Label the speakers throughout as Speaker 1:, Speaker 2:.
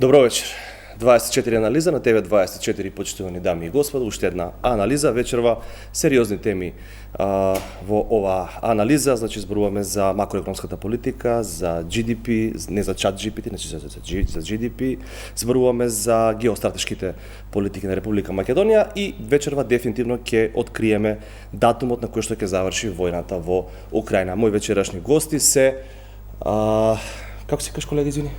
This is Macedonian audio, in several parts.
Speaker 1: Добро вечер. 24 анализа на ТВ24, почитувани дами и господа, уште една анализа вечерва, сериозни теми во ова анализа, значи зборуваме за макроекономската политика, за GDP, не за чат GPT, значи за GDP, зборуваме за геостратешките политики на Република Македонија и вечерва дефинитивно ќе откриеме датумот на кој што ќе заврши војната во Украина. Мои вечерашни гости се како се кажеш, колега, извини?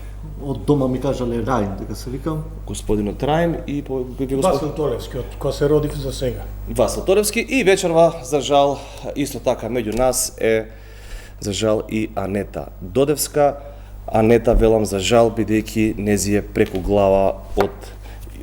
Speaker 2: Од дома ми кажале Рајн, дека се викам.
Speaker 1: Господинот Рајн и
Speaker 3: Васил Толевски, од кој се родив за сега.
Speaker 1: Васил Толевски и вечерва, за жал, исто така меѓу нас е, за жал, и Анета Додевска. Анета, велам за жал, бидејќи нези е преку глава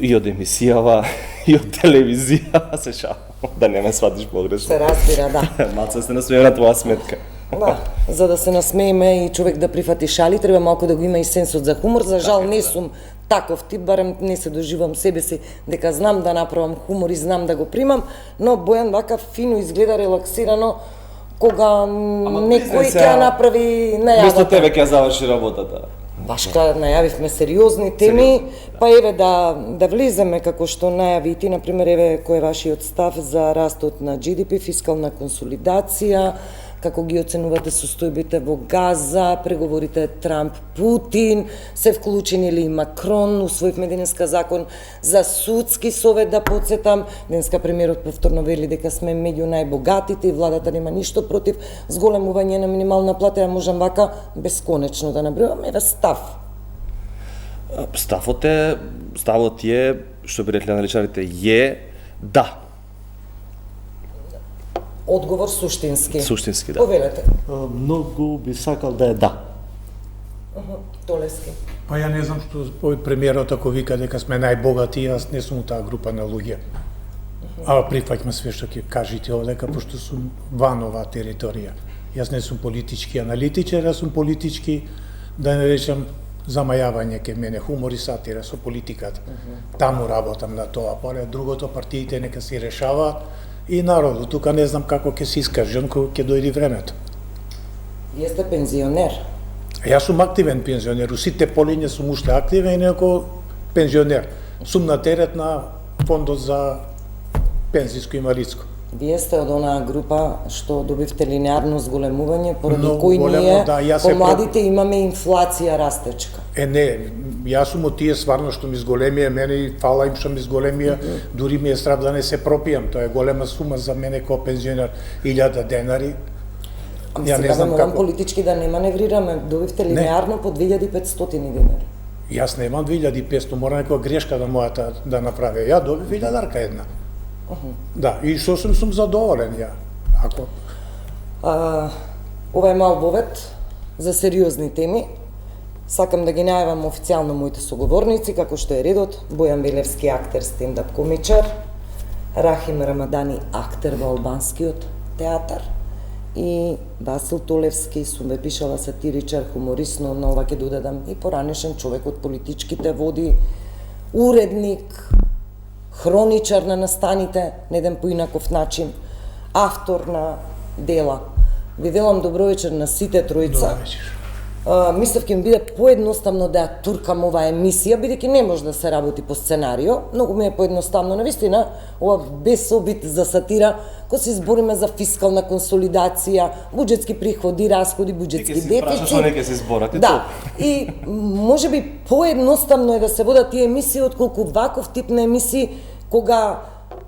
Speaker 1: и од емисијава, и од телевизија, се шалам, да не ме сватиш погрешно.
Speaker 4: Се разбира, да.
Speaker 1: Малце сте насмеја на твоја сметка.
Speaker 4: Да, за да се насмееме и човек да прифати шали, треба малку да го има и сенсот за хумор. За жал не сум таков тип, барем не се доживам себе си дека знам да направам хумор и знам да го примам, но Бојан вака фино изгледа релаксирано кога некој ќе направи најавата.
Speaker 1: Место тебе ќе заврши работата.
Speaker 4: Баш кога најавивме сериозни теми, па еве да влеземе како што најави и ти, например, еве кој е вашиот став за растот на GDP, фискална консолидација, како ги оценувате состојбите во Газа, преговорите Трамп-Путин, се вклучени ли и Макрон, усвоивме денеска закон за судски совет, да подсетам, денеска премиерот повторно вели дека сме меѓу најбогатите и владата нема ништо против зголемување на минимална плата, ја можам вака бесконечно да набројувам, еве став.
Speaker 1: Ставот е, што би рекли аналичарите, е да.
Speaker 4: Одговор суштински.
Speaker 1: Суштински, да.
Speaker 4: Повелете.
Speaker 2: Многу би сакал да е да.
Speaker 4: Толевски.
Speaker 3: Па ја не знам што овој премиерот ако вика дека сме најбогати, јас не сум у таа група на луѓе. Прифаќам све што ќе кажете овдека, пошто сум ван оваа територија. Јас не сум политички аналитичар, јас сум политички, да не речам, замајавање ке мене, хумор и сатира со политиката. Таму работам на тоа поле, другото партиите нека си решаваат. И народот, тука не знам како ќе се искажам кога ќе дојде времето.
Speaker 4: Вие сте пензионер.
Speaker 3: Јас сум активен пензионер, у сите полиња сум уште активен и како пензионер. Сум на терет на фондот за пензиско и инвалидско.
Speaker 4: Вие сте од онаа група што добивте линеарно зголемување, поради кој
Speaker 3: големо,
Speaker 4: ние,
Speaker 3: да,
Speaker 4: помладите, имаме инфлација растечка.
Speaker 3: Не, јас сум од тие стварно што ми зголемија, мене и фала им што ми зголемија, дури ми е страв да не се пропијам, тоа е голема сума за мене како пензионер, 1000 денари.
Speaker 4: Ја не знам како политички да не маневрираме, добивте линеарно по 2500 денари.
Speaker 3: Јас немам 2500, мора некоја грешка да мојата да направи. Ја добив 1000 една. Да, и сосем сум задоволен ја. Ако
Speaker 4: ова е мал вовет за сериозни теми. Сакам да ги најавам официјално моите соговорници, како што е редот: Бојан Белевски, актер, стендап комичар, Рахим Рамадани, актер во албанскиот театар, и Васил Толевски, сум ве пишала, сатиричар, хуморист, но на ова ќе додадам и поранешен човек од политичките води, уредник, хроничар на настаните на еден поинаков начин, автор на дела. Ви велам добро вечер на сите тројца.
Speaker 3: Добро вечер.
Speaker 4: Мислев ќе ми биде поедноставно да ја туркам оваа емисија, бидејќи не може да се работи по сценарио. Многу ми е поедноставно, навистина, ова без обид за сатира, кога се збориме за фискална консолидација, буџетски приходи, расходи, буџетски дефицит.
Speaker 1: Што нека се зборат,
Speaker 4: да, и можеби поедноставно е да се водат тие емисии отколку ваков тип на емисии, кога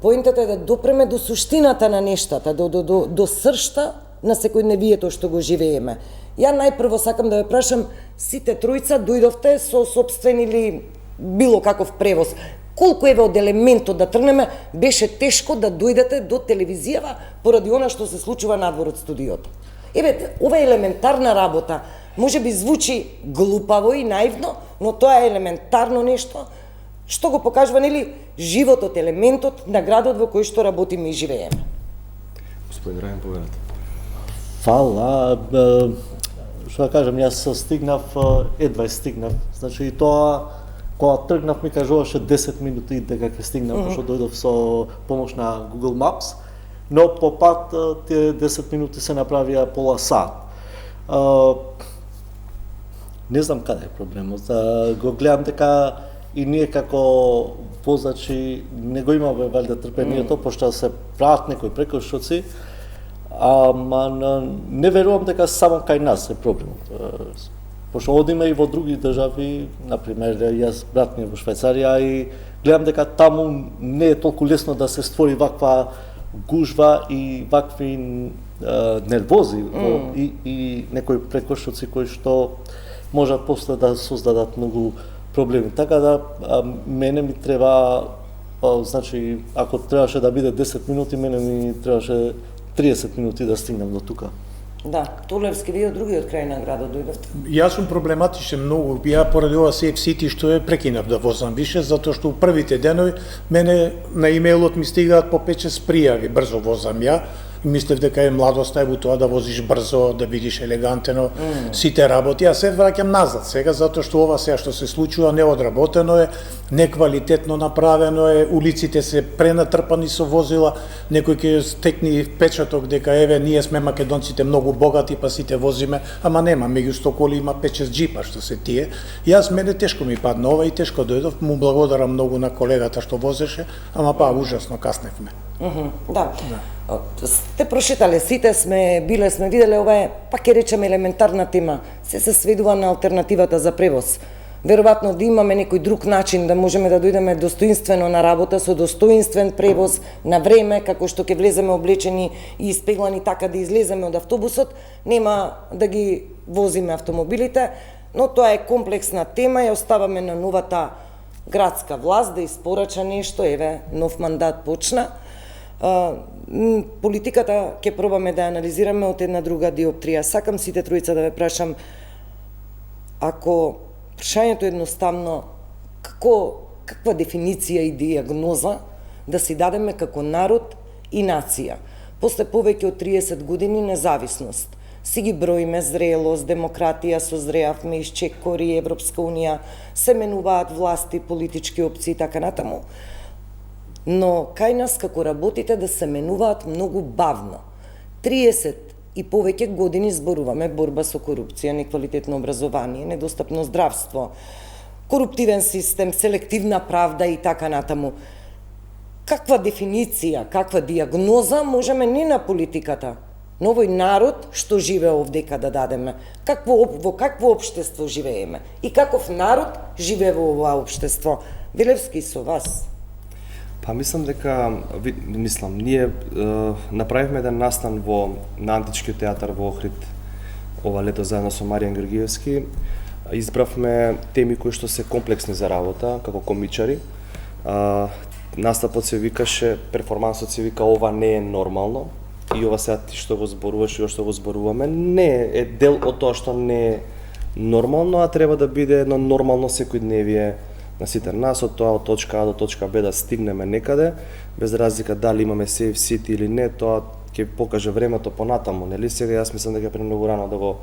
Speaker 4: поентата е да допреме до суштината на нештата, до сршта на секојдневието што го живееме. Ја најпрво сакам да ве прашам, сите тројца дојдовте со сопствен или било каков превоз. Колку еве од елементот да тргнеме, беше тешко да дојдете до телевизијава поради она што се случува надвор од студиото. Еве, ова е елементарна работа. Може би звучи глупаво и наивно, но тоа е елементарно нешто што го покажува, нели, животот, елементот на градот во кој што работиме и живееме.
Speaker 1: Господин Рајн, повелете.
Speaker 2: Фала, што да кажам, јас стигнав, едва стигнав, значи и тоа, кога тргнав ми кажуваше 10 минути дека ќе стигнам, пошто дојдов со помош на Google Maps, но по пат тие 10 минути се направија пола сат. Не знам каде е проблемот. Го гледам дека и ние како возачи не го имаме валјда трпението, пошто се прават некои прекршоци, ама не верувам дека само кај нас е проблемот. Пошто одиме и во други држави, например, јас брат ми е во Швајцарија и гледам дека таму не е толку лесно да се створи ваква гужва и вакви нервози и некои прекршоци кои што можат после да создадат многу проблеми. Така да мене ми треба, значи, ако требаше да биде 10 минути, мене ми требаше 30 минути да стигнам до тука.
Speaker 4: Да, Толевски, вие од другиот крај на градот дојдовте.
Speaker 3: Јас сум проблематичен многу. Ја поради ова Safe City што е прекинав да возам више, затоа што у првите денови мене на имејлот ми стигаат по 5-6 пријави, брзо возам ја. Мислев дека е младоста е во тоа да возиш брзо, да видиш елегантено сите работи. Јас се враќам назад сега, затоа што ова сега што се случува не одработено е, неквалитетно направено е, улиците се пренатрпани со возила, некој ќе стекни впечаток дека еве ние сме македонците многу богати па сите возиме, ама нема, меѓу 100 коли има 5-6 джипа што се тие. Јас мене тешко ми падна ова и тешко дојдов, му благодарам многу на колегата што возеше, ама па ужасно касневме.
Speaker 4: Да. Сте прошетале, сите сме виделе, ова е, па ќе речеме, елементарна тема. Се сведува на алтернативата за превоз. Веројатно да имаме некој друг начин да можеме да дојдеме достоинствено на работа, со достоинствен превоз, на време, како што ќе влеземе облечени и испеглани така да излеземе од автобусот, нема да ги возиме автомобилите, но тоа е комплексна тема, ја оставаме на новата градска власт да испорача нешто, еве, нов мандат почна. Политиката ќе пробаме да анализираме од една друга диоптрија. Сакам сите тројца да ве прашам, ако прашањето е едноставно, каква дефиниција и диагноза да си дадеме како народ и нација? После повеќе од 30 години независност, си ги броиме зрелост, демократија, созреавме, изчекори, Европска унија, се менуваат власти, политички опции и така натаму. Но кај нас како работите да се менуваат многу бавно. 30 и повеќе години зборуваме борба со корупција, неквалитетно образование, недостапно здравство, коруптивен систем, селективна правда и така натаму. Каква дефиниција, каква диагноза можеме не на политиката, но овој народ што живее овдека да дадеме? Во какво општество живееме? И каков народ живее во ова општество? Велевски, со вас.
Speaker 1: Па мислам дека ние направивме еден настан на Античкиот театар во Охрид ова лето заедно со Маријан Георгиевски. Избравме теми кои што се комплексни за работа како комичари. Настапот се викаше, перформансот се вика "Ова не е нормално" и ова сега ти што го зборуваш и што го зборуваме не е дел од тоа што не е нормално, а треба да биде едно нормално секојдневие на сите нас, од тоа од точка А до точка Б да стигнеме некаде, без разлика дали имаме Safe City или не, тоа ќе покаже времето понатаму, нели? Сега јас мислам дека е премногу рано да го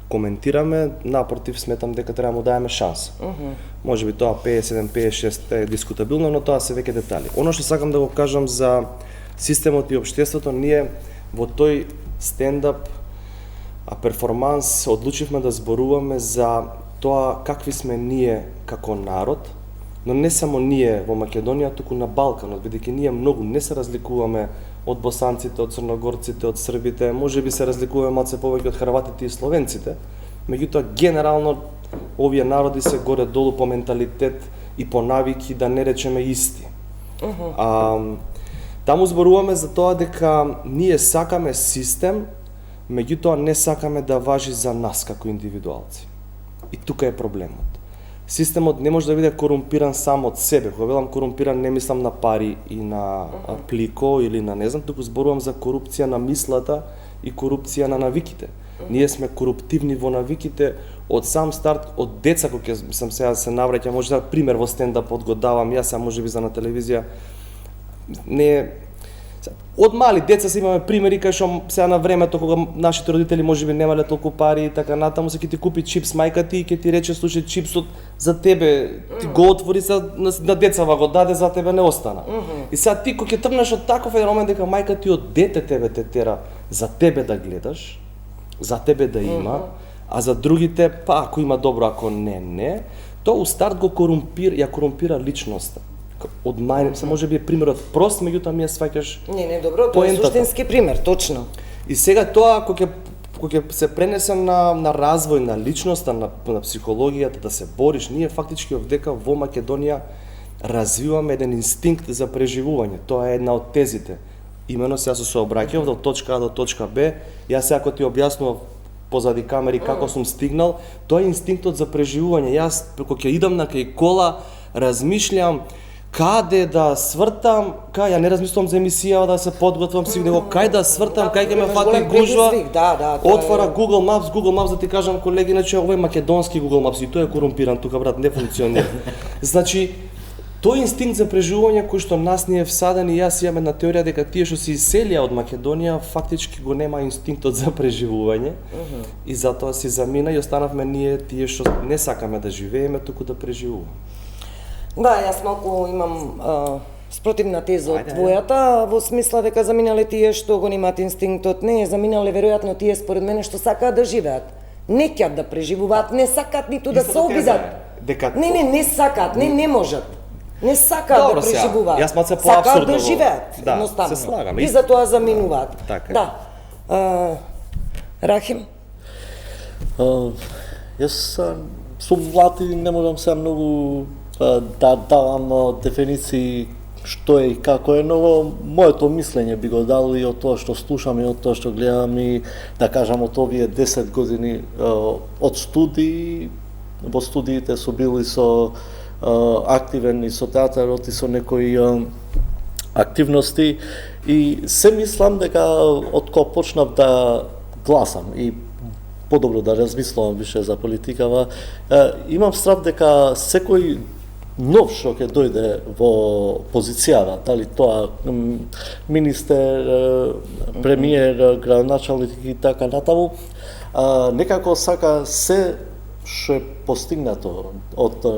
Speaker 1: коментираме, напротив сметам дека треба да му даеме шанса. Може би тоа 57, 56 е дискутабилно, но тоа се веќе детали. Оно што сакам да го кажам за системот и општеството, ние во тој стендап перформанс одлучивме да зборуваме за тоа какви сме ние како народ, но не само ние во Македонија, туку на Балканот, бидејќи ние многу не се разликуваме од босанците, од црногорците, од србите, можеби се разликуваме малце повеќе од хрватите и словенците, меѓутоа генерално овие народи се горе-долу по менталитет и по навики, да не речеме исти. Таму зборуваме за тоа дека ние сакаме систем, меѓутоа не сакаме да важи за нас како индивидуалци. И тука е проблемот. Системот не може да биде корумпиран сам од себе. Кога велам корумпиран, не мислам на пари и на плико или на не знам, туку зборувам за корупција на мислата и корупција на навиките. Ние сме коруптивни во навиките од сам старт, од деца, кога сам сега се навраќам, може да пример во стендапот го давам, јас можеби за на телевизија. Не од мали деца се имаме примери кај што сега на времето кога нашите родители можеби немале толку пари и така натаму, се ќе ти купи чипс мајка ти и ќе ти рече слушај чипсот за тебе, ти го отвори на децава го даде, за тебе не остана. И сега ти кога ќе тргнеш од таков еден момент дека мајка ти од дете тебе те тера за тебе да гледаш, за тебе да има, а за другите, па ако има добро, ако не, тоа у старт го корумпира личноста. Од мај, се може би е примерот прост, меѓутоа ми ја сваќаш.
Speaker 4: Не, добро, тоа е суштински пример, точно.
Speaker 1: И сега тоа кога ќе се пренесе на развој на личноста, на психологијата, да се бориш, ние фактички овдека во Македонија развиваме еден инстинкт за преживување. Тоа е една од тезите. Имено сега се обраќав од точка А до точка Б, јас сега ако ти објаснував позади камери како сум стигнал, тоа е инстинктот за преживување. Јас кога ќе идам на кај кола, размишлјам каде да свртам, ја не размислувам за емисија да се подготвам си, него кај да свртам, кај ќе ме фати гужва. Отвара Google Maps да ти кажам колеги, иначе овој македонски Google Maps и тој е корумпиран тука брат, не функционира. Значи тој инстинкт за преживување кој што нас ни е всаден и јас имам една теорија дека тие што се иселија од Македонија фактички го нема инстинктот за преживување и затоа си замина и останавме ние тие што не сакаме да живееме, туку да преживуваме.
Speaker 4: Да, јас малку имам спротивна теза од твојата, во смисла дека заминале тие што го немаат инстинктот, не, заминале веројатно тие според мене што сакаат да живеат. Не ќат да преживуваат, не сакаат ниту да се обидат. Не сакаат, не можат. Не сакаат да преживуваат.
Speaker 1: Јас малце поапсурдно.
Speaker 4: Сакаат да живеат, едноставно.
Speaker 1: Се слагаме.
Speaker 4: И затоа заминуваат.
Speaker 1: Така.
Speaker 4: Да. Рахим?
Speaker 2: Јас сум млад и не можам сега многу да давам дефиниции што е и како е, но моето мислење би го дал и од тоа што слушам и од тоа што гледам и да кажам од овие 10 години од студии, во студиите су били со активен и со театарот и со некои активности и се мислам дека од кога почнав да гласам и подобро да размислувам више за политикава, имам страв дека секој нов што ќе дојде во позицијава, дали тоа министер, премиер, градоначалник и така натаму, некако сака се што е постигнато од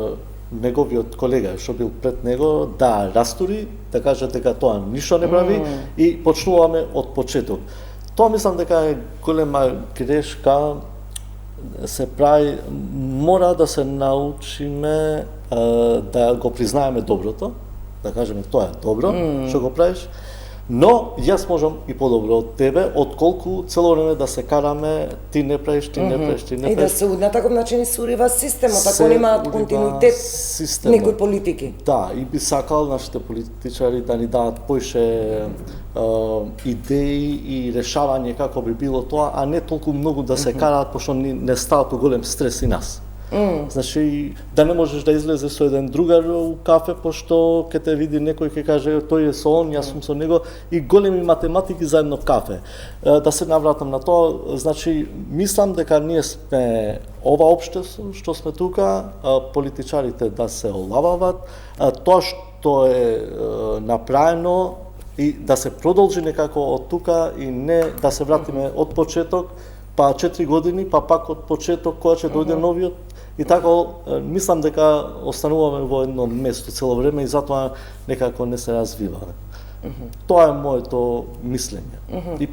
Speaker 2: неговиот колега што бил пред него да растури, да каже дека тоа ништо не прави и почнуваме од почеток. Тоа мислам дека е голема грешка се прави, мора да се научиме да го признаеме доброто, да кажеме тоа е добро што го правиш, но јас можам и подобро од тебе, отколку цело време да се караме ти не правиш, ти не правиш, ти не правиш.
Speaker 4: И да се на таков начин се урива системот, ако немаат континуитет некои политики.
Speaker 2: Да, и би сакал нашите политичари да ни дадат поише идеи и решавање како би било тоа, а не толку многу да се караат, пошто не стават голем стрес и нас. Значи, да не можеш да излезе со еден другар у кафе, пошто ќе те види некој ќе каже тој е со он, јас сум со него и големи математики заедно кафе. Да се навратам на тоа, значи, мислам дека ние сме ова општество што сме тука, политичарите да се олавават, тоа што е направено и да се продолжи некако од тука и не да се вратиме од почеток, па 4 години, па пак од почеток кога ќе дојде новиот. И така, мислам дека остануваме во едно место цело време и затоа некако не се развиваме. Тоа е моето мислење. И,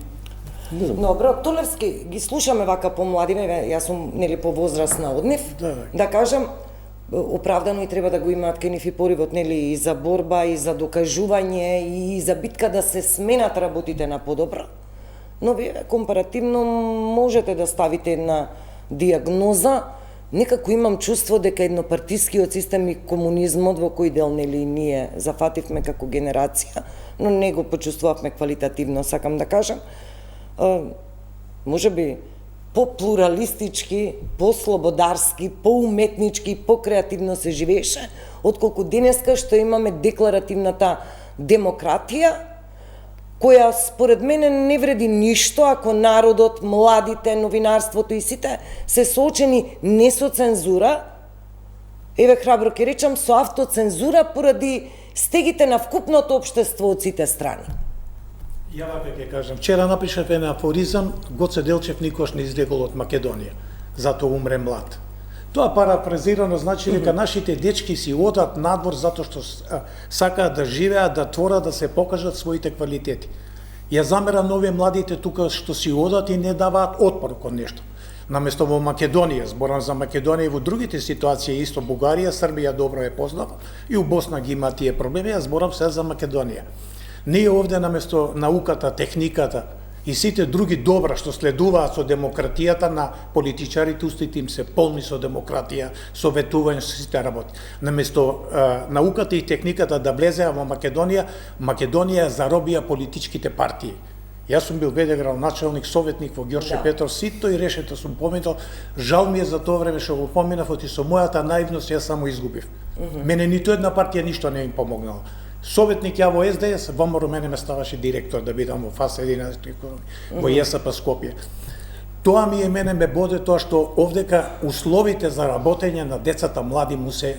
Speaker 4: Добро, Толевски, ги слушаме вака помладиве, јас сум нели повозрасна од нив, да кажам, оправдано и треба да го имаат кај нив и поривот нели и за борба, и за докажување, и за битка да се сменат работите на подобро. Но вие компаративно можете да ставите една диагноза. Некако имам чувство дека еднопартискиот систем и комунизмот во кој дел нели ние зафативме како генерација, но не го почувствувавме квалитативно, сакам да кажам, можеби по-плуралистички, по-слободарски, по-уметнички, по-креативно се живееше, отколку денеска што имаме декларативната демократија, која според мене не вреди ништо ако народот, младите, новинарството и сите се соочени не со цензура, еве храбро ќе речам со автоцензура поради стегите на вкупното општество од сите страни.
Speaker 3: Ја вака ќе кажам, вчера напишав еден афоризам, Гоце Делчев никош не излегол од Македонија, затоа умре млад. Тоа парафразирано значи дека нашите дечки си одат надвор затоа што сакаат да живеат, да творат, да се покажат своите квалитети. Ја замерам на овие младите тука што си одат и не даваат отпор кон нешто. Наместо во Македонија, зборам за Македонија и во другите ситуации, исто Бугарија, Србија добро е познава, и у Босна ги има тие проблеми, јас зборам се за Македонија. Ние овде наместо науката, техниката и сите други добра што следуваат со демократијата на политичарите, устите им се полни со демократија, советување со сите работи. Наместо науката и техниката да влезеа во Македонија, Македонија заробија политичките партии. Јас сум бил ВД градоначалник, советник во Ѓорче Петров, сито и решето сум поминал. Жал ми е за тоа време што го поминав, оти со мојата наивност јас само изгубив. Мене ниту една партија ништо не им помогнала. Советник ја во СДС, ВМРО мене ме ставаше директор да бидам во ФАС 11 во ЈСП Скопје. Тоа ми е мене ме боде тоа што овдека условите за работење на децата млади му се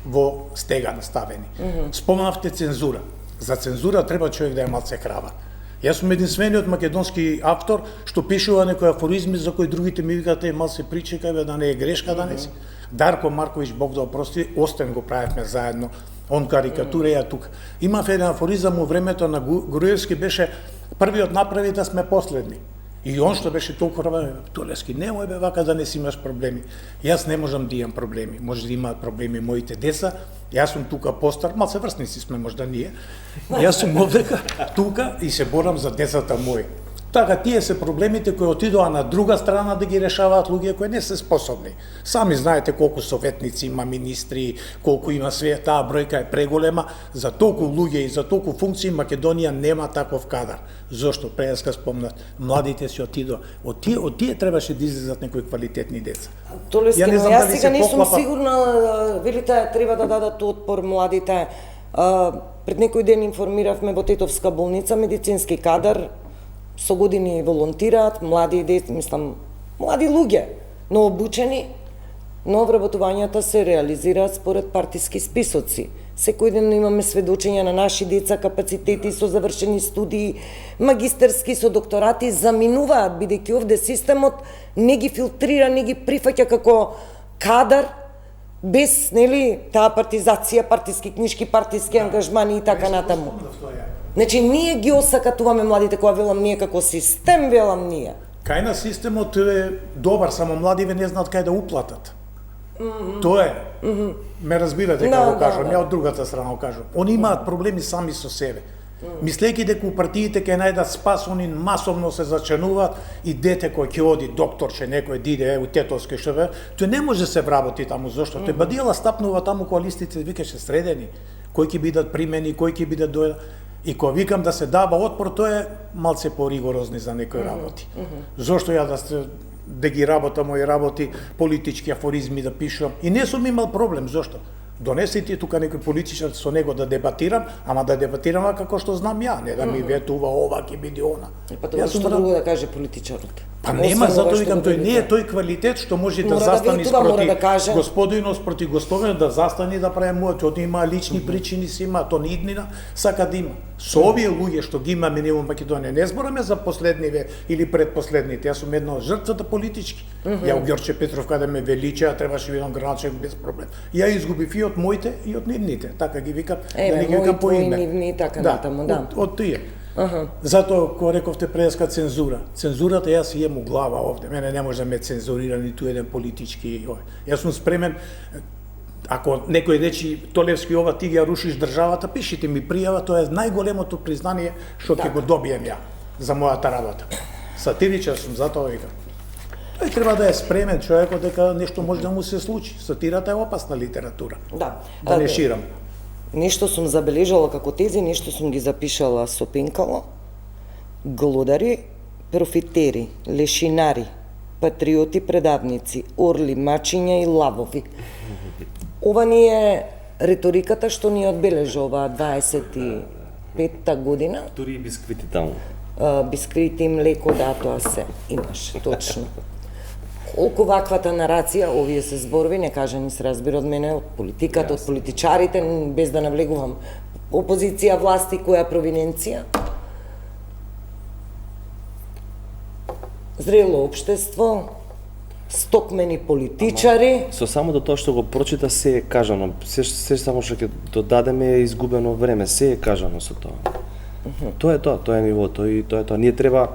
Speaker 3: во стега наставени. Спомнавте цензура. За цензура треба човек да е малце храбар. Јас сум единствениот македонски автор што пишува некои афоризми за кои другите ми викаат малце причекај да не е грешка данес. Дарко Марковиќ, Бог да опрости, Остен го правевме заедно. Он карикатура ја тука. Имав еден афоризам во времето на Груевски, беше првиот направи да сме последни. И он што беше толку храбар, Толевски, немој бе вака да не си имаш проблеми. Јас не можам да имам проблеми. Може да имаат проблеми моите деца. Јас сум тука постар, малце врсници сме можда ние. Јас сум овдека тука и се борам за децата мои. Така, тие се проблемите кои отидоа на друга страна да ги решаваат луѓе кои не се способни. Сами знаете колку советници има, министри, колку има све, таа бројка е преголема. За толку луѓе и за толку функции Македонија нема таков кадар. Зошто? Преска спомнат, младите си отидоа. Од тие требаше да излезат некои квалитетни деца.
Speaker 4: Толески, но јас сега не сум сигурна, велите треба да дадат отпор младите. Пред некој ден информиравме во Тетовска болница медицински кадар со години волонтираат, млади луѓе, но обучени, но вработувањата се реализираат според партиски списоци. Секој ден имаме сведочења на наши деца, капацитети со завршени студии, магистерски со докторати заминуваат, бидејќи овде системот не ги филтрира, не ги прифаќа како кадар, без, таа партизација, партиски книжки, партиски ангажмани и така натаму. Значи, ние ги осакатуваме младите, кога велам ние како систем, велам ние.
Speaker 3: Кај на системот е добар, само младиве не знаат кај да уплатат. Тоа е. Ме разбирате како кажам, ја од другата страна го кажам. Они имаат проблеми сами со себе. Мислејќи дека партиите ќе најдат спас, они масовно се заченуваат и дете кој ќе оди докторче, некој диде у Тетовски ШВ, тој не може се вработи таму, зошто? Тој бадијала стапнува таму која листите викаше средени, кои ќе бидат примени, кои ќе бидат дојдат. И кога викам да се дава отпор, тоа е малце поригорозни за некои работи. Зошто ја да ги работам мои работи, политички афоризми да пишам. И не сум имал проблем, зошто? Донесете тука некој политичар со него да дебатирам, ама да дебатирам како што знам ја, не да ми ветува ова ќе биде она.
Speaker 4: Па тоа што друго да каже политичарот?
Speaker 3: Па нема, затоа викам тој не е тој квалитет што може да застани спроти господиност, проти гостовен, да застани да прави мојот, од има лични причини си има, то не иднина, сака да има. Со овие луѓе што ги имаме ние во Македонија, не збораме за последниве или предпоследните, јас сум една од жртвата политички. Ја у Ѓорче Петров каде ме величаа, требаше бидам граначалник без проблем. Ја изгубив и од моите и од нивните, така ги викам, да не ги викам по име.
Speaker 4: Нивни, така натаму, да.
Speaker 3: Од тие. Затоа, кога рековте преска цензура, цензурата јас имам у глава овде, мене не може да ме цензурира ниту еден политички. Јас сум спремен, ако некој речи Толевски ова ти ги рушиш државата, пишите ми пријава, тоа е најголемото признание што ќе го добием ја за мојата работа. Сатиричар сум, затоа викам. Тој треба да е спремен човекот дека нешто може да му се случи. Сатирата е опасна литература. Да не ширам.
Speaker 4: Нешто сум забележала како тези, нешто сум ги запишала со пенкало. Глодари, профитери, лешинари, патриоти, предавници, орли, мачиња и лавови. Ова ни е риториката што ни одбележува 25-та година.
Speaker 1: Дури и бисквити таму.
Speaker 4: Бисквити, млеко, да, тоа се имаш, точно. Колку ваквата нарација, овие се зборови, не кажани се разбира од мене, од политиката, од политичарите, без да навлегувам опозиција, власти, која провиненција. Зрело општество, стокмени политичари.
Speaker 1: Со само до тоа што го прочита се е кажано, се само што ќе додадеме е изгубено време, се е кажано со тоа. Тоа е тоа, тоа е нивото и тоа е тоа. Ние треба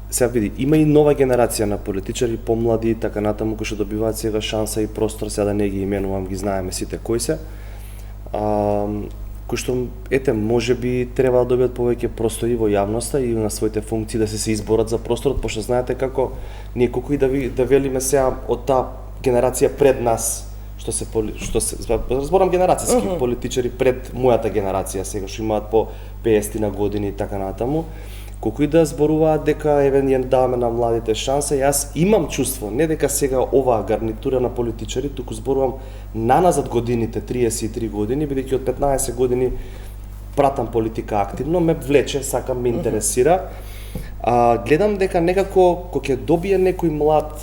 Speaker 1: сега види, има и нова генерација на политичари, помлади и така натаму, кои што добиваат сега шанса и простор, сега да не ги именувам, ги знаеме сите кои се, кои што, ете, може би треба да добијат повеќе простори во јавноста и на своите функции да се изборат за просторот, пошто знаете како ние колку и да велиме сега од таа генерација пред нас, што се разборам генерацијски политичари пред мојата генерација сега што имаат по 50 на години и така натаму, колку и да зборуваат дека еве ние даваме на младите шанса, јас имам чувство не дека сега оваа гарнитура на политичари, туку зборувам наназад годините, 33 години, бидејќи од 15 години пратам политика активно, ме влече, сакам, ме интересира. Гледам дека некако кога ќе добие некој млад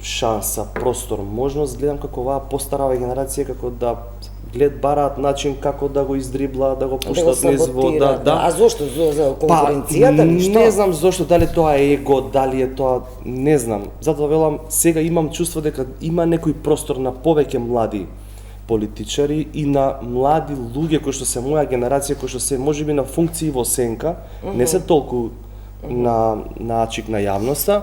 Speaker 1: шанса, простор, можност, гледам како оваа постарава генерација како да бараат начин како да го издрибла, да го пуштат низ вода. Да.
Speaker 4: А зошто? За конкуренцијата или што?
Speaker 1: Не знам зошто, дали тоа е его, дали е тоа, не знам. Затоа велам, сега имам чувство дека има некој простор на повеќе млади политичари и на млади луѓе кои што се моја генерација, кои што се можеби на функции во сенка, не се толку на ачик на јавноста,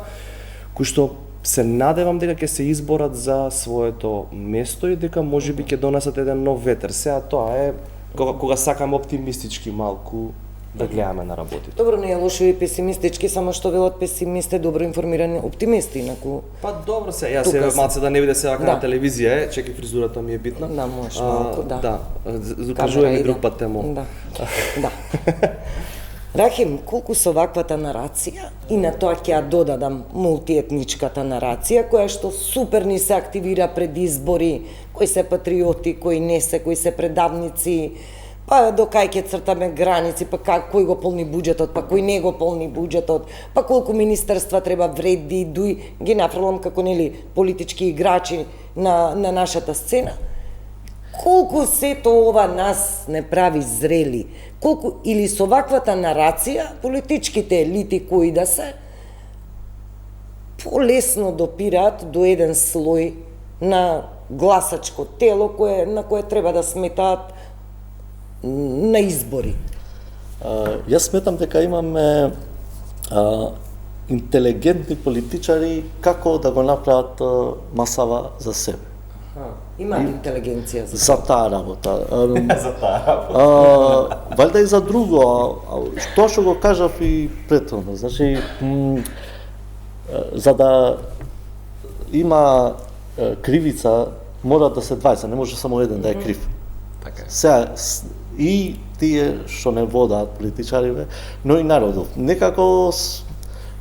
Speaker 1: кои што се надевам дека ќе се изборат за своето место и дека можеби ќе донесат еден нов ветер. Сега тоа е кога сакам оптимистички малку да гледаме на работите.
Speaker 4: Добро, не е лошо и песимистички, само што велат песимисти добро информирани оптимисти, инаку.
Speaker 1: Па добро се, јас се малце да не биде се вака на телевизија, чеки фризурата ми е битна.
Speaker 4: Да, можеш малку, да.
Speaker 1: Да, кажуваме друг пат темо.
Speaker 4: Да. Да. Рахим, колку со ваквата нарација, и на тоа ќе ја додадам мултиетничката нарација, која што супер ни се активира пред избори, кои се патриоти, кои не се, кои се предавници, па до кај ќе цртаме граници, па кој го полни буџетот, па кој не го полни буџетот, па колку министерства треба вредди, дуј, ги нафрлам како нели политички играчи на нашата сцена. Колку сето ова нас не прави зрели, колку или со ваквата нарација, политичките елити кои да се, полесно допираат до еден слој на гласачко тело на кое треба да сметаат на избори.
Speaker 2: Јас сметам дека имаме интелигентни политичари како да го направат масава за себе.
Speaker 4: Има интелигенција
Speaker 2: за таа работа. За таа работа. Валјда и за друго, што што го кажав и претходно, значи за да има кривица мора да се двајца, не може само еден да е крив. Така е. Сега и тие што не водат политичариве, но и народов. Некако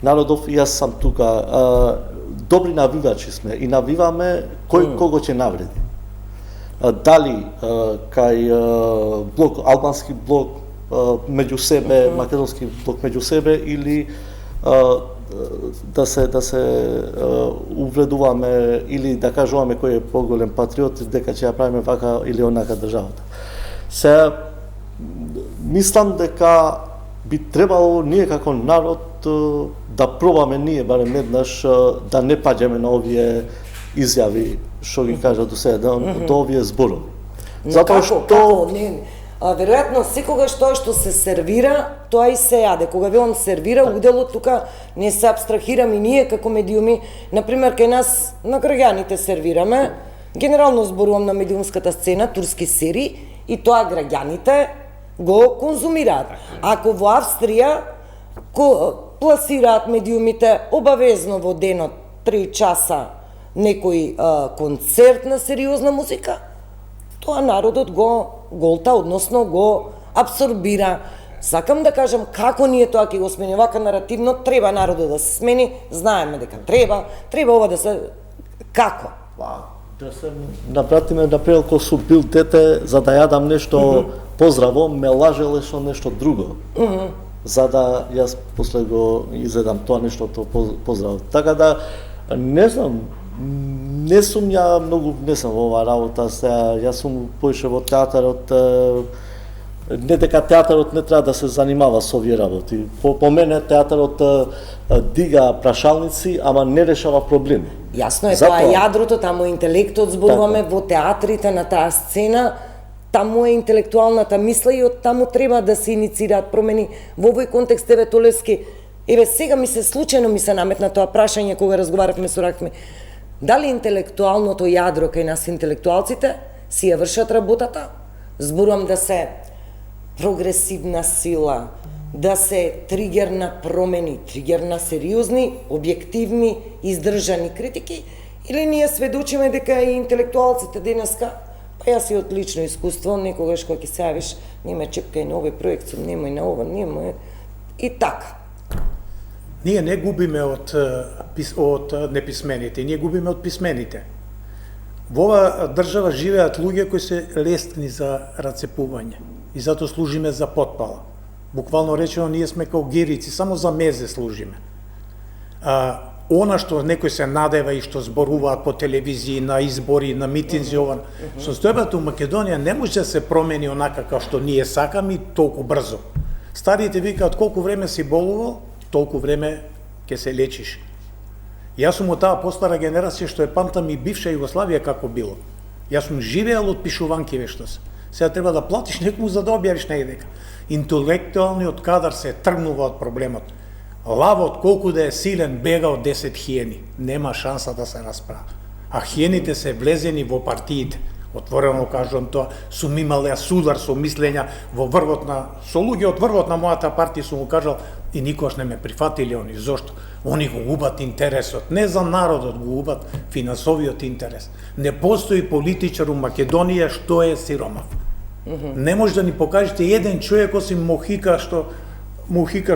Speaker 2: народов и јас сам тука добри навивачи сме и навиваме кој кого ќе навреди. Дали кај блок, албански блок меѓу себе, македонски блок меѓу себе или да се увредуваме или да кажуваме кој е поголем патриот дека ќе ја правиме вака или онака државата. Се мислам дека би требало ние како народ да пробаме ние барем еднаш да не паѓаме на овие изјави што ги кажа до сега, до овие зборови.
Speaker 4: Затоа што веројатно секогаш тоа што се сервира, тоа и се јаде. Кога велам сервира, уделот тука не се абстрахираме и ние како медиуми, например кај нас на граѓаните сервираме, генерално зборувам на медиумската сцена, турски серии, и тоа граѓаните го конзумираат. Ако во Австрија пласираат медиумите обавезно во денот 3 часа некој концерт на сериозна музика, тоа народот го голта, односно го абсорбира. Сакам да кажам како ние тоа ќе го смени вака наративно, треба народот да се смени, знаеме дека треба ова да се како?
Speaker 2: Да се напратиме например кога сум бил дете за да јадам нешто поздраво, ме лажеле со нешто друго. За да јас после го изедам тоа нештото поздраво. Така да не знам, не сум ја многу внесен во оваа работа, сега јас сум поише во театарот, не дека театарот не треба да се занимава со овие работи. По мене театарот дига прашалници, ама не решава проблеми.
Speaker 4: Јасно е, тоа е јадрото, таму е интелектот, зборуваме во театрите на таа сцена, таму е интелектуалната мисла и од таму треба да се иницираат промени. Во овој контекст, еве Толевски, Еве сега случајно ми се наметна тоа прашање кога разговаравме со Рахми. Дали интелектуалното јадро кај нас интелектуалците си ја вршат работата? Зборувам да се прогресивна сила, да се тригер на промени, тригер на сериозни, објективни, издржани критики, или ние сведочиме дека и интелектуалците денеска, па јас и од лично искуство, некогаш кога ќе се јавиш, нема чепкај на овој проект, немој на ова, немој и така.
Speaker 3: Ние не губиме од неписмените, ние губиме од писмените. Во ова држава живеат луѓе кои се лестни за рацепување и затоа служиме за потпала. Буквално речено, ние сме као герици, само за мезе служиме. Она што некој се надева и што зборуваат по телевизии, на избори, на митинзи, состојбата у Македонија не може да се промени онака како што ние сакаме толку брзо. Старите викаат колку време си болувал, толку време ќе се лечиш. Јас сум од таа постара генерација што памтам и бивша Југославија како било. Јас сум живеел од пишуванки вештос. Сега треба да платиш некому за да објавиш негдека. Интелектуалниот кадар се тргнува од проблемот. Лавот колку да е силен бега од 10 хиени. Нема шанса да се расправа. А хиените се влезени во партиите. Отворено кажувам тоа, сум имал ја судар со мислења во врвот на со луѓе од врвот на мојата партија сум му кажал и никош не ме прифатиле они. Зошто? Они го губат интересот, не за народот го губат финансовиот интерес. Не постои политичар у Македонија што е сиромав. Не може да ни покажете еден човек осим Мухика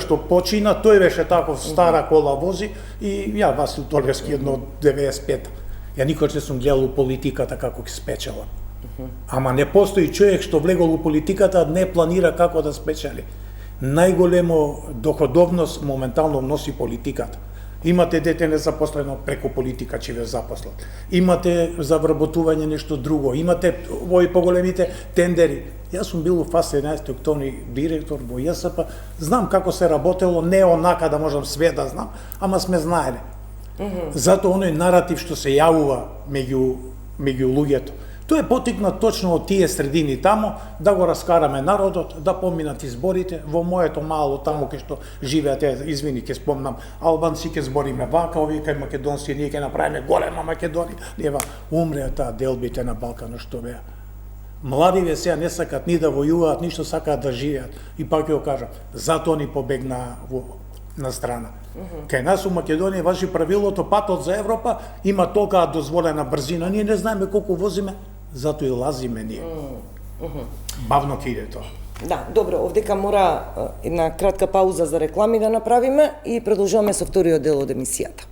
Speaker 3: што почина, тој беше таков стара кола вози и ја Васил Толевски едно од 95. Ја никош не сум гледал у политиката како ќе спечела. Ама не постои човек што влегол у политиката не планира како да спечели. Најголемо доходовност моментално носи политиката. Имате дете незапослено, преку политика ќе ве запослат. Имате за вработување нешто друго, имате овои поголемите тендери. Јас сум бил у ФАС 11 октомври директор во ЈСП, знам како се работело, не онака да можам све да знам, ама сме знаеле. Затоа оној наратив што се јавува меѓу луѓето, тој е потикнат точно од тие средини тамо, да го раскараме народот, да поминат изборите, во моето мало тамо кај што живеат, извини, ќе спомнам, албанци ќе збориме вака, овие кај македонци, ние ќе направиме голема Македонија, нева, умреа таа делбите на Балканот што беа. Младиве сега не сакат ни да војуваат, ништо сакаат да живеат. И пак ќе го кажам, затоа ни побегна на страна. Кај нас у Македонија важи правилото, патот за Европа има толкова дозволена брзина, ние не знаеме колку возиме, затоа и лазиме ние. Бавно ќе иде тоа.
Speaker 4: Да, добро, овдека мора една кратка пауза за реклами да направиме и продолжуваме со вториот дел од емисијата.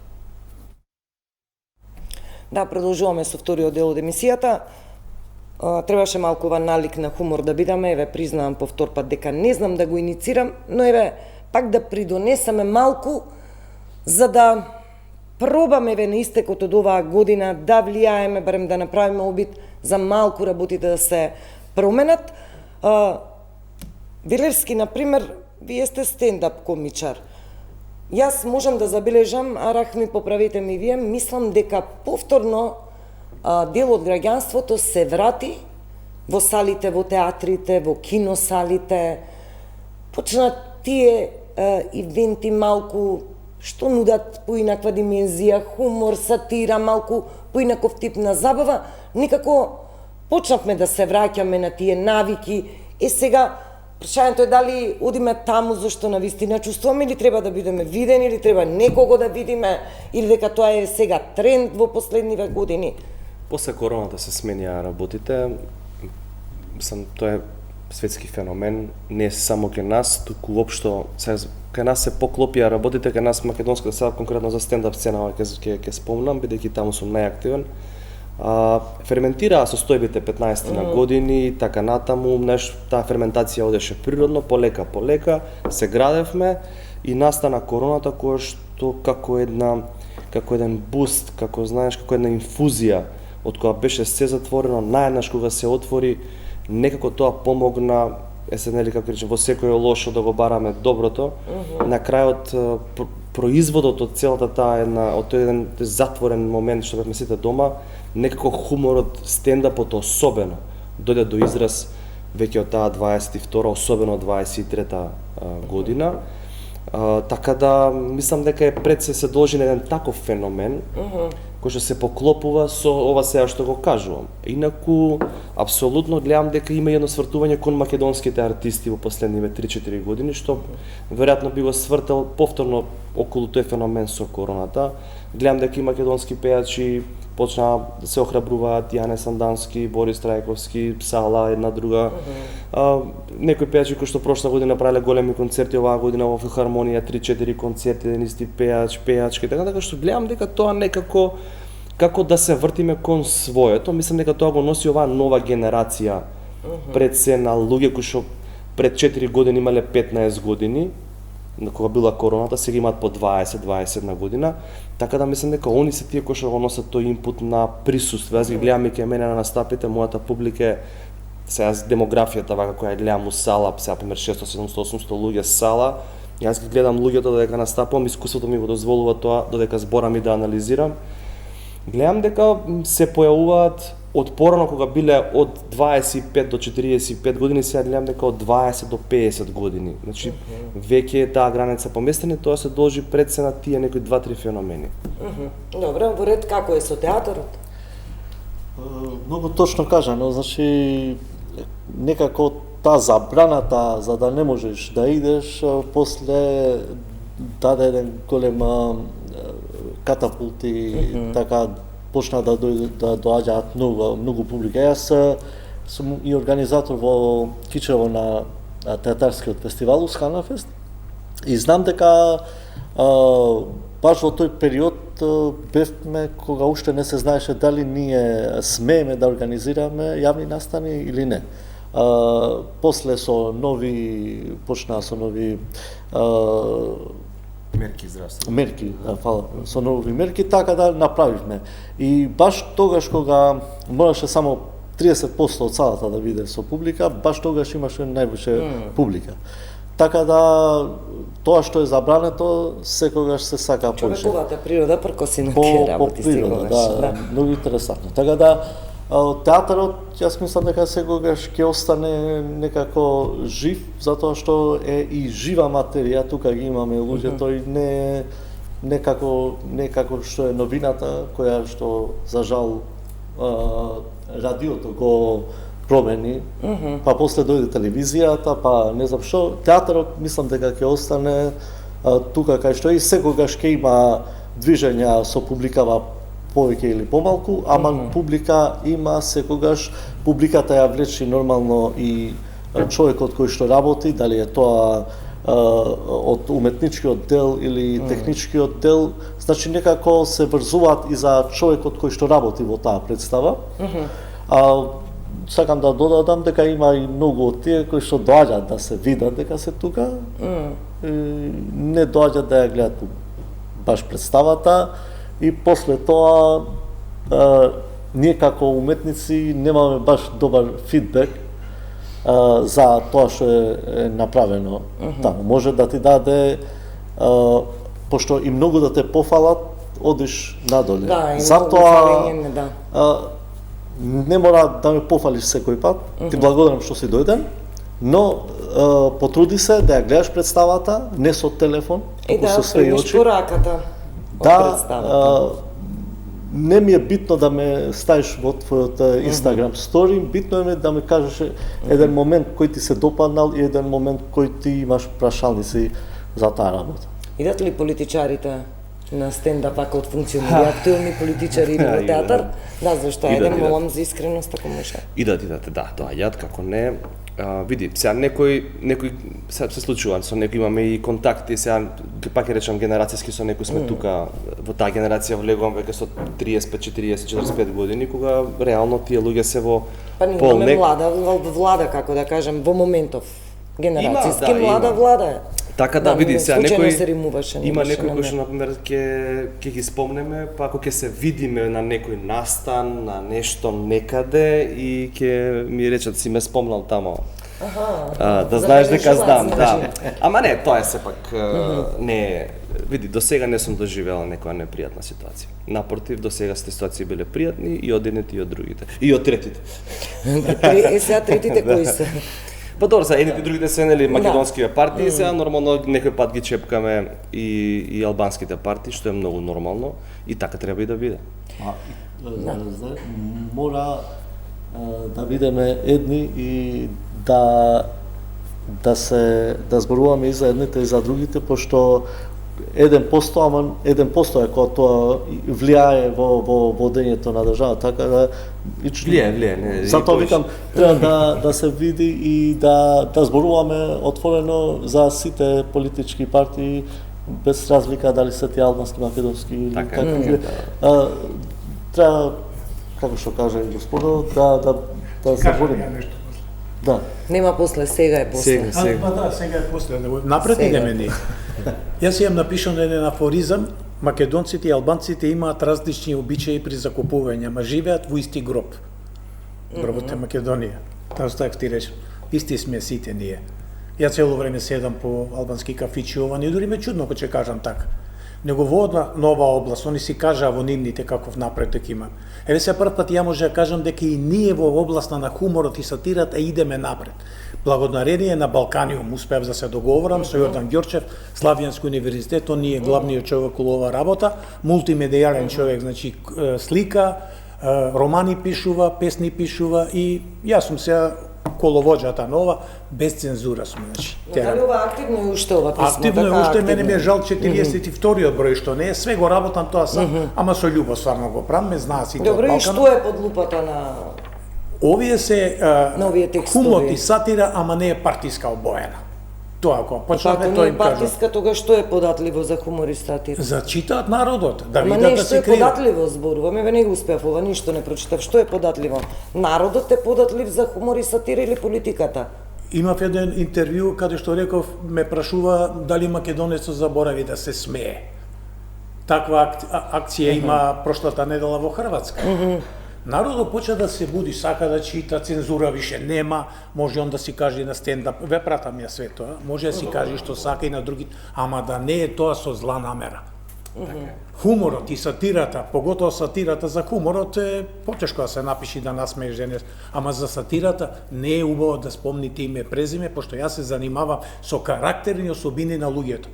Speaker 4: Да, продолжуваме со вториот дел од емисијата. Требаше малку налик на хумор да бидаме, еве признавам повтор пат дека не знам да го иницирам, но еве пак да придонесаме малку за да пробаме еве на истекот од оваа година да влијаеме, барем да направиме обид за малку работите да се променат. Вилевски, например, вие сте стендап комичар. Јас можам да забележам, а Рахми поправите ми вие, мислам дека повторно дел од граѓанството се врати во салите, во театрите, во киносалите, почнат тие ивенти малку што нудат поинаква димензија, хумор, сатира, малку поинаков тип на забава, некако почнавме да се враќаме на тие навики. Сега прашањето е дали одиме таму зашто навистина чувствуваме или треба да бидеме видени, или треба некого да видиме, или дека тоа е сега тренд во последниве години.
Speaker 1: После короната се сменија работите, мислам, тоа е светски феномен, не само кај нас, туку воопшто, кај нас се поклопија работите, кај нас македонската сега конкретно за стендап сцена ќе спомнам, бидејќи таму сум најактивен. Ферментираа состојбите 15 на години, така натаму, таа ферментација одеше природно, полека, се градевме и настана короната која што како еден буст, како знаеш, како една инфузија, од која беше се затворено, наеднаш кога се отвори, некако тоа помогна, нели како речем, во секој лошо да го бараме доброто. На крајот производот од целата таа од тој еден затворен момент што бевме сите дома, некако хуморот, стендапот особено дојде до израз веќе од таа 22, особено 23 година. Така да, мислам дека е пред се должи на еден таков феномен, кој што се поклопува со ова сега што го кажувам. Инаку, апсолутно гледам дека има едно свртување кон македонските артисти во последниве 3-4 години, што веројатно би го свртал повторно околу тој феномен со короната. Гледам дека и македонски пејачи почнаа да се охрабруваат, Јане Сандански, Борис Трајковски, Сала, една друга. Некои пејачи кои што прошла година направиле големи концерти, оваа година во филхармонија 3-4 концерти, еден исти пејач, пејачки, така што гледам дека тоа некако како да се вртиме кон своето, мислам дека тоа го носи оваа нова генерација пред се на луѓе кои што пред 4 години имале 15 години, кога била короната, сега имаат по 20-21 година, така да мислам дека они се тие кои што го носат тој инпут на присуство. Јас ги гледам и ке мене на настапите, мојата публика е сега демографијата вака која ја гледам у сала, сега пример 600-700-800 луѓе сала, јас ги гледам луѓето додека настапувам, искуството ми го дозволува тоа, додека зборам и да анализирам. Гледам дека се појавуваат од порано кога биле од 25 до 45 години, сега гледам дека од 20 до 50 години. Значи, веќе е таа граница поместена, тоа се должи пред се на тие некои 2-3 феномени.
Speaker 4: Добре, во ред како е со театарот?
Speaker 2: Многу точно кажано, значи некако таа забраната за да не можеш да идеш, после даде еден голем катапулт и така почна да доаѓаат многу публика. Јас сум и организатор во Кичево на театарскиот фестивал Усканафест и знам дека баш во тој период бевме кога уште не се знаеше дали ние смееме да организираме јавни настани или не. После со нови
Speaker 1: Мерки здравство.
Speaker 2: Мерки, фала, со нови мерки, така да направивме. И баш тогаш кога мораше само 30% од салата да биде со публика, баш тогаш имаше највише публика. Така да тоа што е забрането секогаш се сака повеќе.
Speaker 4: Човековата природа пркоси на тие работи
Speaker 2: секогаш. Да, многу интересантно. Така да театарот, јас мислам дека секогаш ќе остане некако жив, затоа што е и жива материја, тука ги имаме луѓе, тој не е некако што е новината, која што за жал радиото го промени, па после дојде телевизијата, па не знам што, театарот мислам дека ќе остане тука кај што и секогаш ќе има движења со публикава повеќе или помалку, ама публика има секогаш, публиката ја влечи нормално и човекот кој што работи, дали е тоа од уметничкиот дел или техничкиот дел, значи некако се врзуваат и за човекот кој што работи во таа представа. Сакам да додадам дека има и многу од тие кои што доаѓаат да се видат дека се тука, не доаѓаат да ја гледат баш представата, и после тоа ние како уметници немаме баш добар фидбек за тоа што е направено таму. Може да ти даде, пошто и многу да те пофалат, одиш надоле.
Speaker 4: Да,
Speaker 2: затоа не мора да ме пофалиш секој пат, ти благодарам што си дојден, но потруди се да ја гледаш представата, не со телефон, туку со своји очи.
Speaker 4: Пораката.
Speaker 2: Да, не ми е битно да ме ставиш во твојот Instagram story, битно е да ми кажеш еден момент кој ти се допаднал и еден момент кој ти имаш прашалници за таа работа.
Speaker 4: Идат ли политичарите на стендап ако функционира актуелни политичари во театар? Да, зашто еден молам за искреност ако може.
Speaker 1: Идат, да, доаѓаат како не. Види, сега некој се случува, со некој имаме и контакти, сега пак ќе речам генерацијски со некој сме тука, во таа генерација влегувам веќе со 35, 40, 45 години, кога реално тие луѓе се во
Speaker 4: па ние имаме влада, како да кажем, во моментов генерацијски млада влада е.
Speaker 1: Така да, види, сега некој
Speaker 4: има
Speaker 1: некој кој што например ќе ги спомнеме, па ако ќе се видиме на некој настан, на нешто некаде и ќе ми речат си ме спомнал тамо. Да знаеш дека знам, да. Ама не, тоа е сепак не, види, до сега не сум доживела некоја непријатна ситуација. Напротив, до сега ситуации биле пријатни и од едните и од другите. И од третите.
Speaker 4: Сега третите кои се?
Speaker 1: Па добро, за едните и другите се нели македонските партии, сега нормално некој пат ги чепкаме и албанските партии, што е многу нормално и така треба и да биде.
Speaker 2: Мора да бидеме едни и да зборуваме и за едните и за другите, пошто 1%, ама 1% е кога тоа влијае во водењето на држава, така да
Speaker 1: Влијае.
Speaker 2: Затоа викам треба да се види и да зборуваме отворено за сите политички партии без разлика дали се ти албански, македонски или какви. Треба, како што каже господо, да се бориме. Да.
Speaker 4: Нема после, сега е после.
Speaker 3: Па да, сега е после. Напред идеме ние. Јас имам напишано еден афоризам, македонците и албанците имаат различни обичаи при закупување, ма живеат во исти гроб. Гробот е Македонија. Тоа што ти речем, исти сме сите ние. Ја цело време седам по албански кафичи ова, не дури ме чудно кога ќе кажам така. Него во одна нова област, они си кажаа во нивните каков напредок има. Еве се прв пат ја може да кажам дека и ние во областа на хуморот и сатирата идеме напред. Благодарение на Балканиум успеав да се договорам со Јордан Ѓорчев, Славјански универзитет, он е главниот човек во оваа работа, мултимедијален човек, значи слика, романи пишува, песни пишува и јас сум сега коловоđата нова, без цензура сум, значи.
Speaker 4: Дали ова активно е уште ова писмо?
Speaker 3: Активно е уште, мене ми е жал 42-иот број што не е, све го работам тоа сам, ама со љубов стварно го правам, ме знаа сите од
Speaker 4: Добро, и
Speaker 3: Балкана.
Speaker 4: што е под лупата на...
Speaker 3: Овие се
Speaker 4: овие текстови?
Speaker 3: хумор и сатира, ама не е партиска обоена. Тоа кога почнавме,
Speaker 4: Ако
Speaker 3: тоа
Speaker 4: не
Speaker 3: им
Speaker 4: е
Speaker 3: кажам.
Speaker 4: партиска, тога што е податливо за хумор и сатира?
Speaker 3: Зачитаат народот, да
Speaker 4: Ама
Speaker 3: видат
Speaker 4: не,
Speaker 3: да
Speaker 4: што
Speaker 3: се
Speaker 4: е
Speaker 3: кријат.
Speaker 4: податливо зборуваме, ве не го успеав ова, ништо не прочитав. Што е податливо? Народот е податлив за хумор и сатира или политиката?
Speaker 3: Имав еден интервју каде што реков, ме прашува дали македонецот заборави да се смее. Таква акција има прошлата недела во Хрватска. Народот почна да се буди, сака да чита, цензура више нема, може он да си каже на стендап, ве пратам ја све тоа, може да си каже што сака и на други, ама да не е тоа со зла намера. Хуморот и сатирата, поготоа сатирата за хуморот е потешко да се напиши да насмееш денес, ама за сатирата не е убаво да спомните име и презиме, пошто јас се занимавам со карактерни особини на луѓето.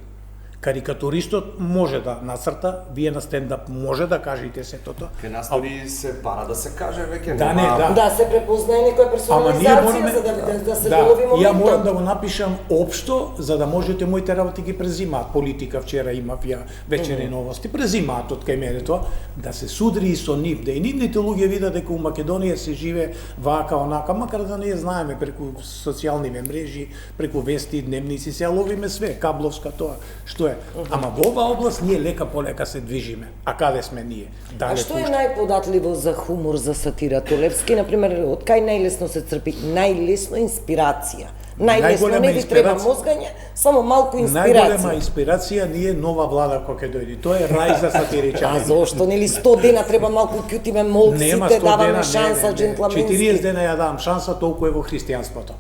Speaker 3: Карикатуристот може да нацрта, вие на стендап може да кажете сето тоа.
Speaker 1: Ке настави се пара да се каже веќе.
Speaker 3: Да, не, да.
Speaker 4: Да се препознае некоја персонализација за да се долови моментот.
Speaker 3: Ја морам да го напишам општо, за да можете моите работи ги презимаат. Политика вчера имав ја вечерни новости, презимаат од кај мене тоа, да се судри и со нив, да и нивните луѓе видат дека у Македонија се живе вака, онака, макар да не ја знаеме преку социјалните мрежи, преку вести, дневници, се ловиме све, кабловска тоа, што е. Ама во оваа област ние лека полека се движиме. А каде сме ние?
Speaker 4: А што е најподатливо за хумор, за сатира? Толевски, например, од кај најлесно се црпи? Најлесно инспирација. Најлесно не ви треба мозгање, само малку инспирација.
Speaker 3: Најголема инспирација ни е нова влада која ќе дојде. Тоа е рај за сатиричани.
Speaker 4: А зошто? Нели 100 дена треба малку кјутиме молците, даваме шанса джентлменски.
Speaker 3: 40 дена ја давам шанса, толку е во христијанството.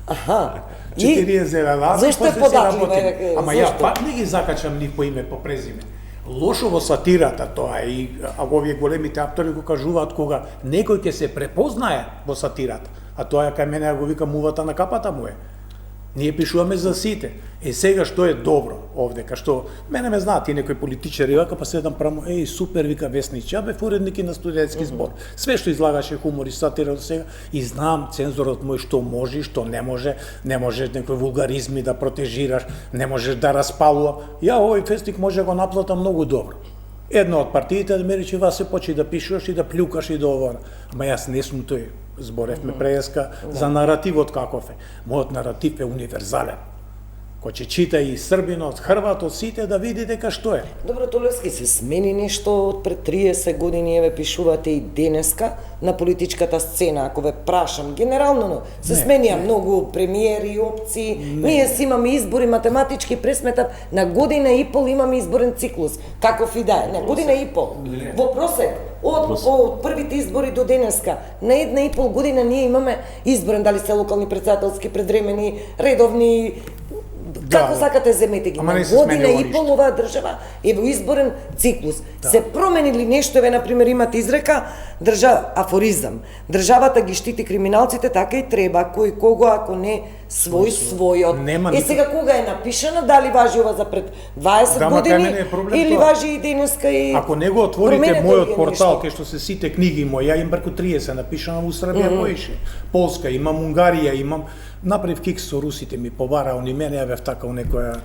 Speaker 4: Аха.
Speaker 3: 40 дена давам,
Speaker 4: зашто е податлива?
Speaker 3: Ама ја пак не ги закачам ни по име, по презиме. Лошо во сатирата тоа е, и овие големите автори го кажуваат кога некој ќе се препознае во сатирата, а тоа е кај мене ја го викам мувата на капата му е. Ние пишуваме за сите. Сега што е добро овде, кај што мене ме знаат и некои политичари, вака па седам прамо, супер, вика Веснич, ја бев уредник и на студентски збор. Све што излагаше хумор и сатира до сега, и знам цензорот мој што може и што не може, не можеш некои вулгаризми да протежираш, не можеш да распалувам. Ја овој фестик може да го наплатам многу добро. Една од партиите да ме рече, Васе, почи да пишуваш и да плюкаш и да ова. Ма јас не сум тој. Зборевме преска за наративот каков е. Мојот наратив е универзален. Кој ќе чита и србинот, хрватот, сите да види дека што е.
Speaker 4: Добро, Толевски, се смени нешто од пред 30 години, еве пишувате и денеска на политичката сцена, ако ве прашам, генерално, се сменија многу премиери, опции, ние си имаме избори, математички пресметав, на година и пол имаме изборен циклус, каков и да е, на година и пол, во просек, од првите избори до денеска, на 1,5 година ние имаме изборен, дали се локални, председателски, предремени, редовни, Како сакате земете ги?
Speaker 3: Ама
Speaker 4: На
Speaker 3: не се
Speaker 4: година
Speaker 3: сменило
Speaker 4: и пол
Speaker 3: ништо.
Speaker 4: оваа држава е во изборен циклус. Се променили нешто, еве на пример имате изрека, афоризам. Државата ги штити криминалците, така и треба, кој кого ако не својот.
Speaker 3: Нема
Speaker 4: сега кога е напишано, дали важи ова за пред 20
Speaker 3: Да, ма кај
Speaker 4: години
Speaker 3: мене е проблем
Speaker 4: или
Speaker 3: тоа.
Speaker 4: важи и денеска и
Speaker 3: Ако не го отворите
Speaker 4: променете
Speaker 3: мојот
Speaker 4: овие
Speaker 3: портал,
Speaker 4: нешто.
Speaker 3: кај што се сите книги мои, ја имам преку 30 напишано во Србија поише. Полска, имам Унгарија, имам направив кикс со русите, ми побара они мене, ја бев така у некоја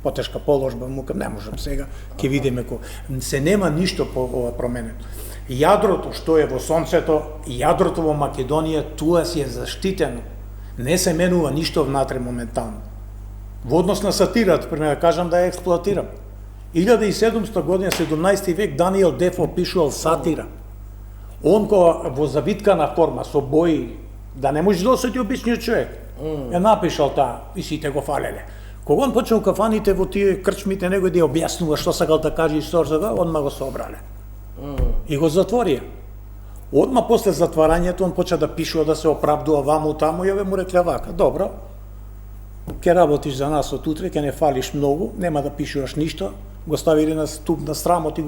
Speaker 3: потешка положба, му не можам сега, ќе видиме ко. Се нема ништо по ова променено. Јадрото што е во сонцето, јадрото во Македонија, тоа си е заштитено. Не се менува ништо внатре моментално. Во однос на сатирата, пример, кажам да ја експлоатирам. 1700 година, 17 век, Даниел Дефо пишувал сатира. Он кога во завиткана форма, со бои, да не може да осети обичниот човек, е напишал таа и сите го фалеле. Кога он почнал кафаните во тие крчмите, него да ја објаснува што сакал да каже историята, одма го собрале. И го затворија. Одма после затварањето он почна да пишува, да се оправдува ваму таму, и му рекле вака, добро, ќе работиш за нас од утре, ќе не фалиш многу, нема да пишуваш ништо, го ставили на ступ на срамот и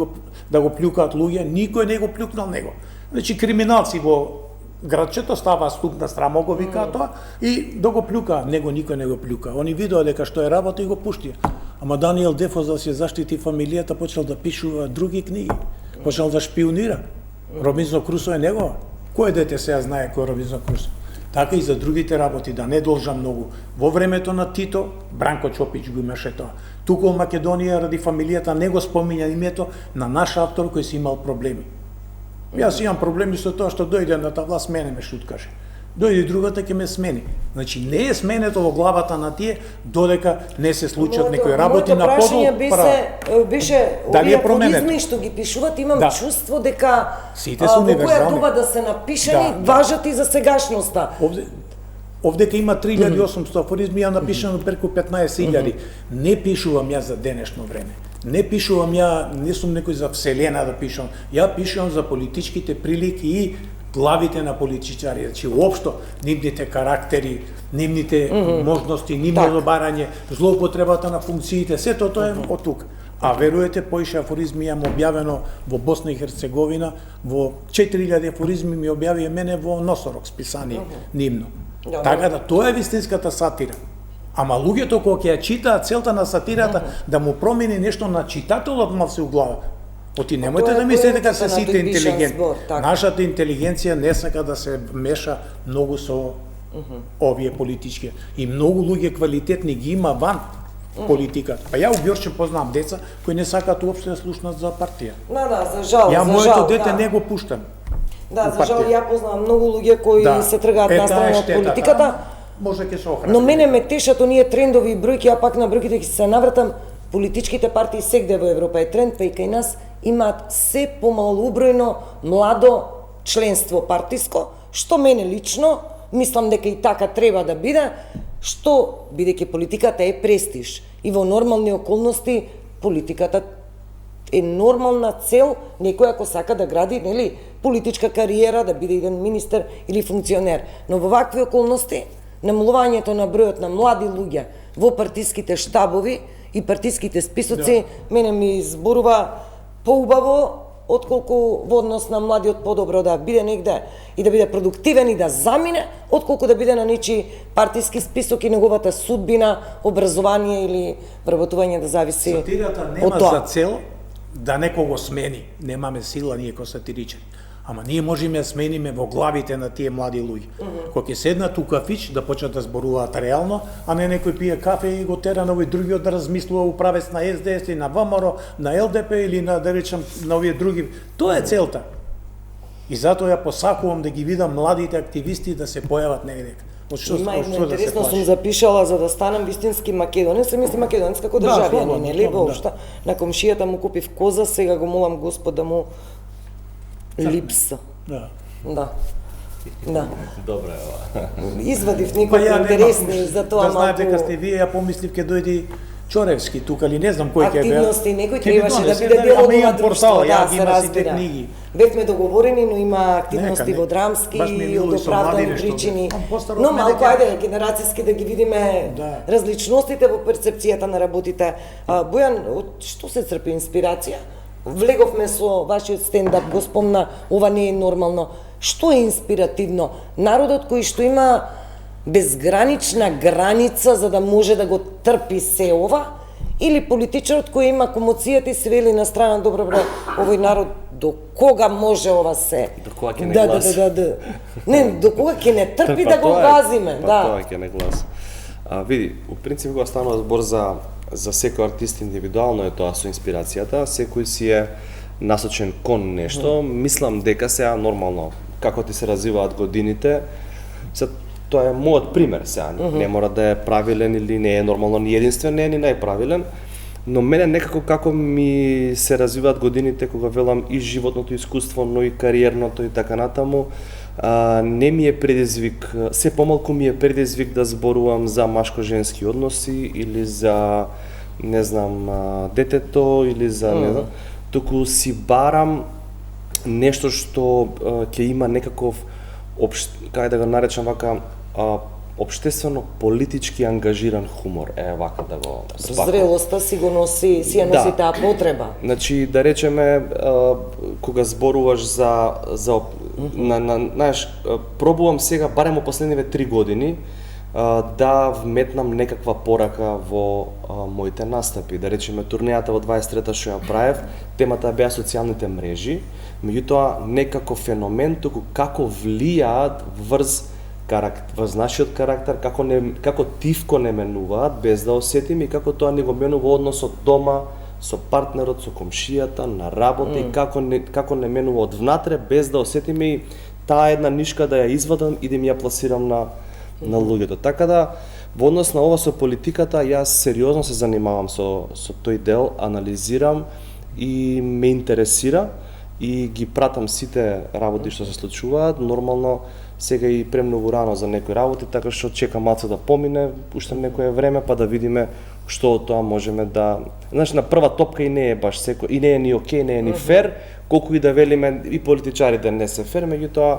Speaker 3: да го плюкаат луѓе, никој не го плюкнал него. Значи криминалци во градчето става ступ на срамо, го викаат тоа и да го плюка, него никој не го плюка. Они видоа дека што е работа и го пуштија. Ама Даниел Дефо за да се заштити фамилијата почнал да пишува други книги, почнал да шпионира. Робинзон Крусо е негова. Кој дете сега знае кој е Робинзон Крусо? Така и за другите работи, да не должа многу. Во времето на Тито, Бранко Чопич го имаше тоа. Туку во Македонија, ради фамилијата, не го спомиња името на наш автор кој си имал проблеми. Јас имам проблеми со тоа што дојде на таа власт, мене ме шуткаше. Дојде другата ќе ме смени. Значи не е сменето во главата на тие додека не се случат некои работи на подол.
Speaker 4: Моето беше
Speaker 3: дали е
Speaker 4: овие
Speaker 3: променето?
Speaker 4: афоризми што ги пишуват, имам
Speaker 3: Да.
Speaker 4: чувство дека
Speaker 3: Сите се
Speaker 4: во која
Speaker 3: универзални.
Speaker 4: доба да се напишани,
Speaker 3: Да.
Speaker 4: важат и за сегашноста.
Speaker 3: Овдека има 3800 афоризми, ја напишано преку 15.000. Не пишувам ја за денешно време. Не пишувам ја, не сум некој за вселена да пишувам. Ја пишувам за политичките прилики и главите на политичари, значи уопшто нивните карактери, нивните можности, нивното барање, злоупотребата на функциите, сето тоа е од тука. А веруете, поише афоризми имам објавено во Босна и Херцеговина, во 4000 афоризми ми објави мене во Носорог списание нивно. Така да тоа е вистинската сатира. Ама луѓето кога ќе ја читаат, целта на сатирата да му промени нешто на читателот му се у глава. Оти немојте да мислите дека се сите интелигентни. Нашата интелигенција не сака да се меша многу со овие политички. И многу луѓе квалитетни ги има ван политика. Па ја у Ѓорче познавам деца кои не сакаат уопште да слушнат за партија.
Speaker 4: Да, за жал,
Speaker 3: Ја
Speaker 4: за
Speaker 3: моето
Speaker 4: жал,
Speaker 3: дете
Speaker 4: да.
Speaker 3: не го пуштам.
Speaker 4: Да, за жал, ја познавам многу луѓе кои се тргаат настрана од политиката.
Speaker 3: Може ќе се охрани.
Speaker 4: Но мене ме тешат оние трендови и бројки, а пак на бројките ќе се навратам, политичките партии сегде во Европа е тренд, па и кај нас имаат се помалубројно младо членство партиско, што мене лично, мислам дека и така треба да биде, што, бидејќи политиката е престиж и во нормални околности политиката е нормална цел некој ако сака да гради, нели, политичка кариера, да биде еден министер или функционер. Но во вакви околности, намалувањето на бројот на млади луѓе во партиските штабови и партиските списоци, мене ми зборува поубаво отколку во однос на младиот подобро да биде негде и да биде продуктивен и да замине, отколку да биде на нечи партиски список и неговата судбина, образование или вработување да зависи од тоа.
Speaker 3: Сатирата нема за цел да некого смени. Немаме сила ние кои сатиричари. Ама ние можеме да смениме во главите на тие млади луѓе. Кога ќе седнат у кафич да почнат да зборуваат реално, а не некој пие кафе и го тера на овој другиот да размислува управец на СДС или на ВМРО, на ЛДП или на, да речем, на овие други. Тоа е целта. И затоа ја посакувам да ги видам младите активисти да се појават негде. Од што да се
Speaker 4: интересно сум
Speaker 3: плаши?
Speaker 4: запишала за да станам вистински македонец, се мисли македонец како државјанин, нели? Воопшто на комшијата му купив коза, сега го молам Господ да му липса.
Speaker 3: Да.
Speaker 4: Да. Да.
Speaker 1: Добра е ова.
Speaker 4: Извадив
Speaker 3: Па
Speaker 4: некои
Speaker 3: ја
Speaker 4: интересни за тоа
Speaker 3: да знаете дека
Speaker 4: малку.
Speaker 3: сте вие, ја помислив ќе дојде Чоревски тука или не знам кој ќе бе.
Speaker 4: Активности, некој требаше да биде дел од ова друштво, да, се разбира. Бевме договорени, но има активности во драмски и од оправдани причини. Но малку, ајде, генерацијски да ги видиме различностите во перцепцијата на работите. Бојан, од што се црпи инспирација? Влеговме со вашиот стендап, го спомна, ова не е нормално. Што е инспиративно? Народот кој што има безгранична граница за да може да го трпи се ова, или политичарот кој има комоцијата и се вели на страна, добро бре, овој народ до кога може ова се?
Speaker 1: До кога ќе не гласи?
Speaker 4: Не, до кога ќе не трпи да го газиме, да.
Speaker 1: Тоа ќе не гласи. Види, у принцип кога станува збор за секој артист индивидуално е тоа со инспирацијата, секој си е насочен кон нешто, мислам дека сега нормално како ти се развиваат годините, тоа е мојот пример сега, не мора да е правилен или не е нормално ни единствен, не е ни најправилен, но мене некако како ми се развиваат годините кога велам и животното искуство, но и кариерното и така натаму, не ми е предизвик, се помалку ми е предизвик да зборувам за машко-женски односи или за, не знам, детето или за, не знам, туку си барам нешто што ќе има некаков, кај да го наречам вака, општествено политички ангажиран хумор, вака да го спакувам.
Speaker 4: Зрелоста си го носи, си ја носи таа потреба.
Speaker 1: Значи, да речеме, кога зборуваш знаеш, пробувам сега, барем во последниве 3 години, да вметнам некаква порака во моите настапи. Да речеме, турнејата во 23-та што ја правев, темата беа социјалните мрежи, меѓутоа некако феномен, туку како влијаат врз нашиот карактер, како тивко не менуваат без да осетиме и како тоа не го менува односот дома, со партнерот, со комшијата, на работа и како не менува од внатре без да осетиме и таа една нишка да ја извадам и да ми ја пласирам на луѓето. Така да, во однос на ова со политиката, јас сериозно се занимавам со тој дел, анализирам и ме интересира и ги пратам сите работи што се случуваат. Нормално, сега и премногу рано за некои работи, така што чекам малку да помине, уште некое време, па да видиме што од тоа можеме да... Знаеш, на прва топка и не е баш секој, и не е ни окей, не е ни фер, колку и да велиме и политичарите не се фер, меѓутоа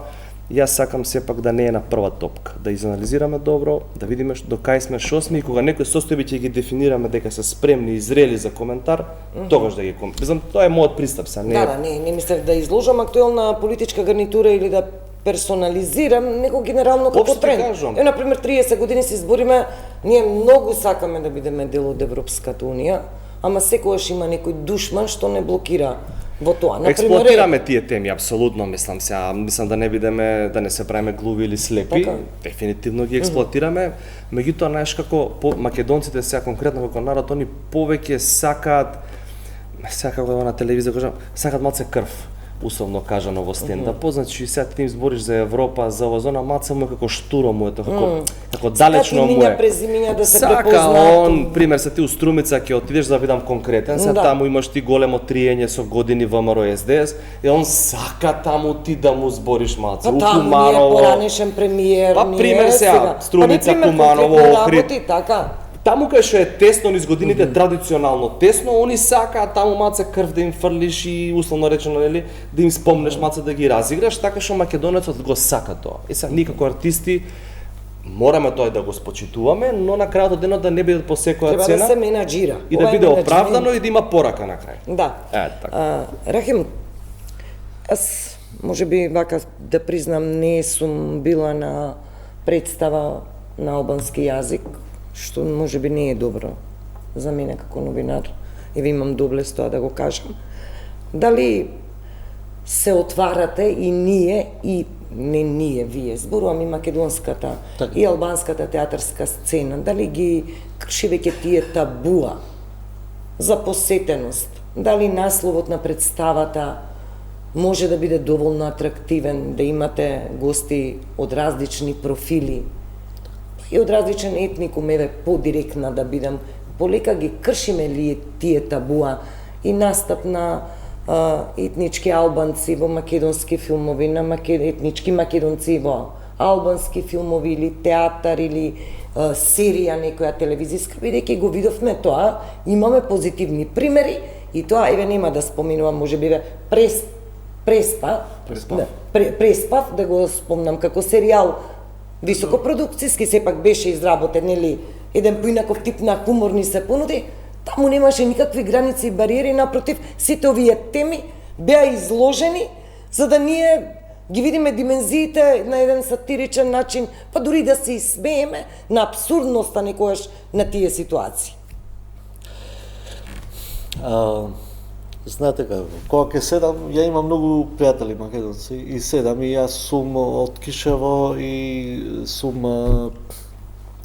Speaker 1: јас сакам сепак да не е на прва топка, да изанализираме добро, да видиме до кај сме, што сме и кога некои состојби ќе ги дефинираме дека се спремни и зрели за коментар, тогаш да ги коментираме. Тоа е мојот пристап сега.
Speaker 4: Не мислев да изложам актуелна политичка гарнитура или да персонализирам, него генерално како тренд. На пример, 30 години се избориме, ние многу сакаме да бидеме дел од Европската унија, ама секогаш има некој душман што не блокира во тоа.
Speaker 1: Експлоатираме тие теми, апсолутно, мислам да не бидеме, да не се правиме глуви или слепи, дефинитивно ги експлоатираме, меѓутоа, знаеш како македонците сега конкретно како народ, они повеќе сакаат, како на телевизија кажам, сакаат малце крв, условно кажано во стендапот, значи сега ти им збориш за Европа, за ова зона, маца му е како штуро му е тоа, како далечно му е.
Speaker 4: Презимиња да се
Speaker 1: сака
Speaker 4: препознаат.
Speaker 1: он, пример, се ти у Струмица ќе отидеш да видам конкретен, сега таму имаш ти големо триење со години ВМРО СДС, и он сака таму ти да му збориш маца.
Speaker 4: Па таму ни е поранешен премиер,
Speaker 1: па пример сега, Струмица, Куманово, Охрид. Таму кај што е тесно низ годините, традиционално тесно, они сакаат таму маце крв да им фрлиш и условно речено, нели, да им спомнеш маце да ги разиграш, така што македонецот го сака тоа. И сега никако артисти мораме тоа да го спочитуваме, но на крајот од денот да не биде по секоја цена.
Speaker 4: Треба да се менаџира.
Speaker 1: И да биде оправдано и да има порака на крај.
Speaker 4: Да.
Speaker 1: Така.
Speaker 4: Рахим, аз можеби вака да признам не сум била на представа на албански јазик, што можеби не е добро за мене како новинар, и ви имам доблест тоа да го кажам. Дали се отварате и ние, и не ние, вие, зборувам и македонската, и албанската театарска сцена, дали ги крши веќе тие табуа за посетеност, дали насловот на представата може да биде доволно атрактивен, да имате гости од различни профили, и од различен етникум, еве подиректна да бидам, полека ги кршиме ли тие табуа и настап на етнички албанци во македонски филмови, на етнички македонци во албански филмови или театар или серија, некоја телевизиска, бидејќи го видовме тоа, имаме позитивни примери и тоа, еве нема да споменувам, можеби Преспав, да го спомнам како серијал високопродукцијски, сепак беше изработен, нели, еден поинаков тип на хумор ни се понуди, таму немаше никакви граници и бариери, напротив, сите овие теми беа изложени за да ние ги видиме димензиите на еден сатиричен начин, па дури да се изсмееме на абсурдноста некојаш на тие ситуации.
Speaker 2: Знаете како, кога ќе седам, ја имам многу пријатели македонци и седам и јас сум од Кишево и сум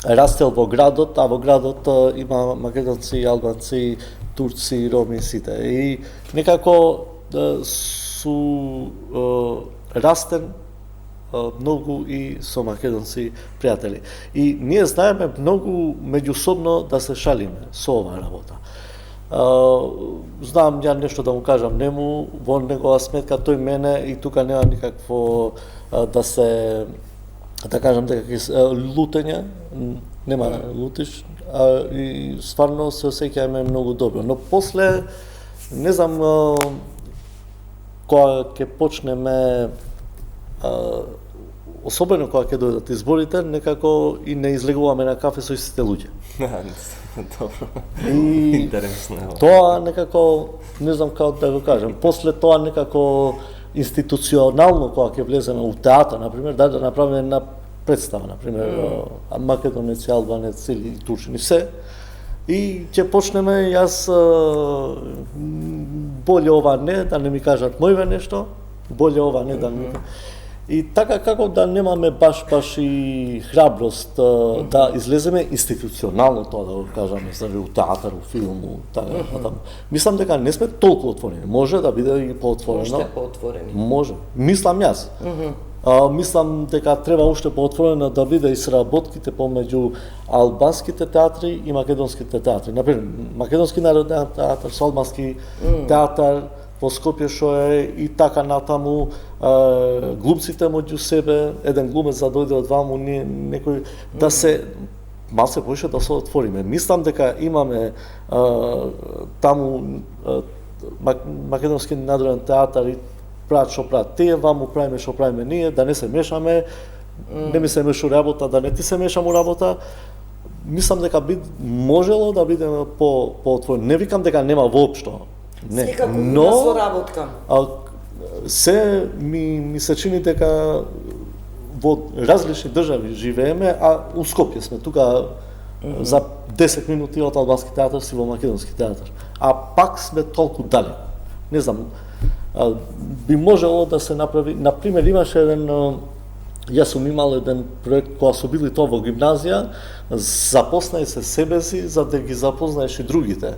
Speaker 2: растел во градот, а во градот има македонци, албанци, турци, роми, сите. И некако су растен многу и со македонци пријатели. И ние знаеме многу меѓусобно да се шалиме со оваа работа. Знам ја нешто да му кажам нему, во негова сметка тој мене и тука нема никакво да се, да кажам дека лутење, нема лутиш, и стварно се осеќаме многу добро. Но после, не знам, кога ќе почнеме, особено кога ќе дојдат изборите, некако и не излегуваме на кафе со истите луѓе.
Speaker 1: Добро.
Speaker 2: И
Speaker 1: интересно.
Speaker 2: Тоа некако, не знам како да го кажам, после тоа некако институционално кога ќе влеземе у театар, например, да направиме една представа, например, македонец, албанец или турчин и се, и ќе почнеме јас боле ова не, да не ми кажат мојве нешто, боле ова не да ми... И така како да немаме баш и храброст да излеземе институционално тоа да го кажаме, за у театар, у филму, така. Мислам дека не сме толку отворени. Може да биде и поотворено.
Speaker 4: Уште поотворени.
Speaker 2: Може. Мислам јас. Мислам дека треба уште поотворено да биде и сработките помеѓу албанските театри и македонските театри. Например, македонски народен театар, со албански театар во Скопје што е и така натаму, глумците меѓу себе, еден глумец да дојде од ваму, некој да се малце повеќе да се отвориме. Мислам дека имаме таму македонски народен театар и прават што прават тие, ваму правиме што правиме ние, да не се мешаме, не ми се мешу работа, да не ти се мешам у работа. Мислам дека би можело да бидеме поотворени. Не викам дека нема воопшто. Не,
Speaker 4: секако има соработка.
Speaker 2: Се ми се чини дека во различни држави живееме, а у Скопје сме тука за 10 минути од албански театар си во македонски театар. А пак сме толку далеко. Не знам, би можело да се направи, например, имаше еден, јас сум имал еден проект кога су били тоа во гимназија, запознај се себе си за да ги запознаеш и другите.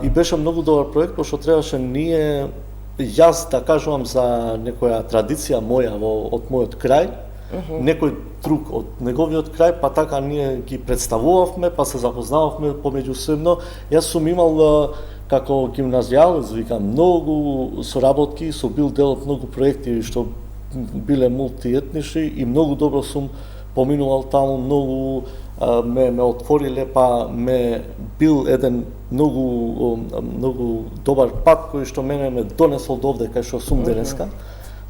Speaker 2: И беше многу добар проект, пошто требаше ние, јас да кажувам за некоја традиција моја од мојот крај, некој друг од неговиот крај, па така ние ги представувавме, па се запознававме помеѓусебно. Јас сум имал како гимназијалец, викам, многу соработки, сум бил дел од многу проекти што биле мултиетнични и многу добро сум поминувал таму, многу ме отвориле, па ме бил еден многу добар пат кој што мене ме донесол до овде кај што сум денеска.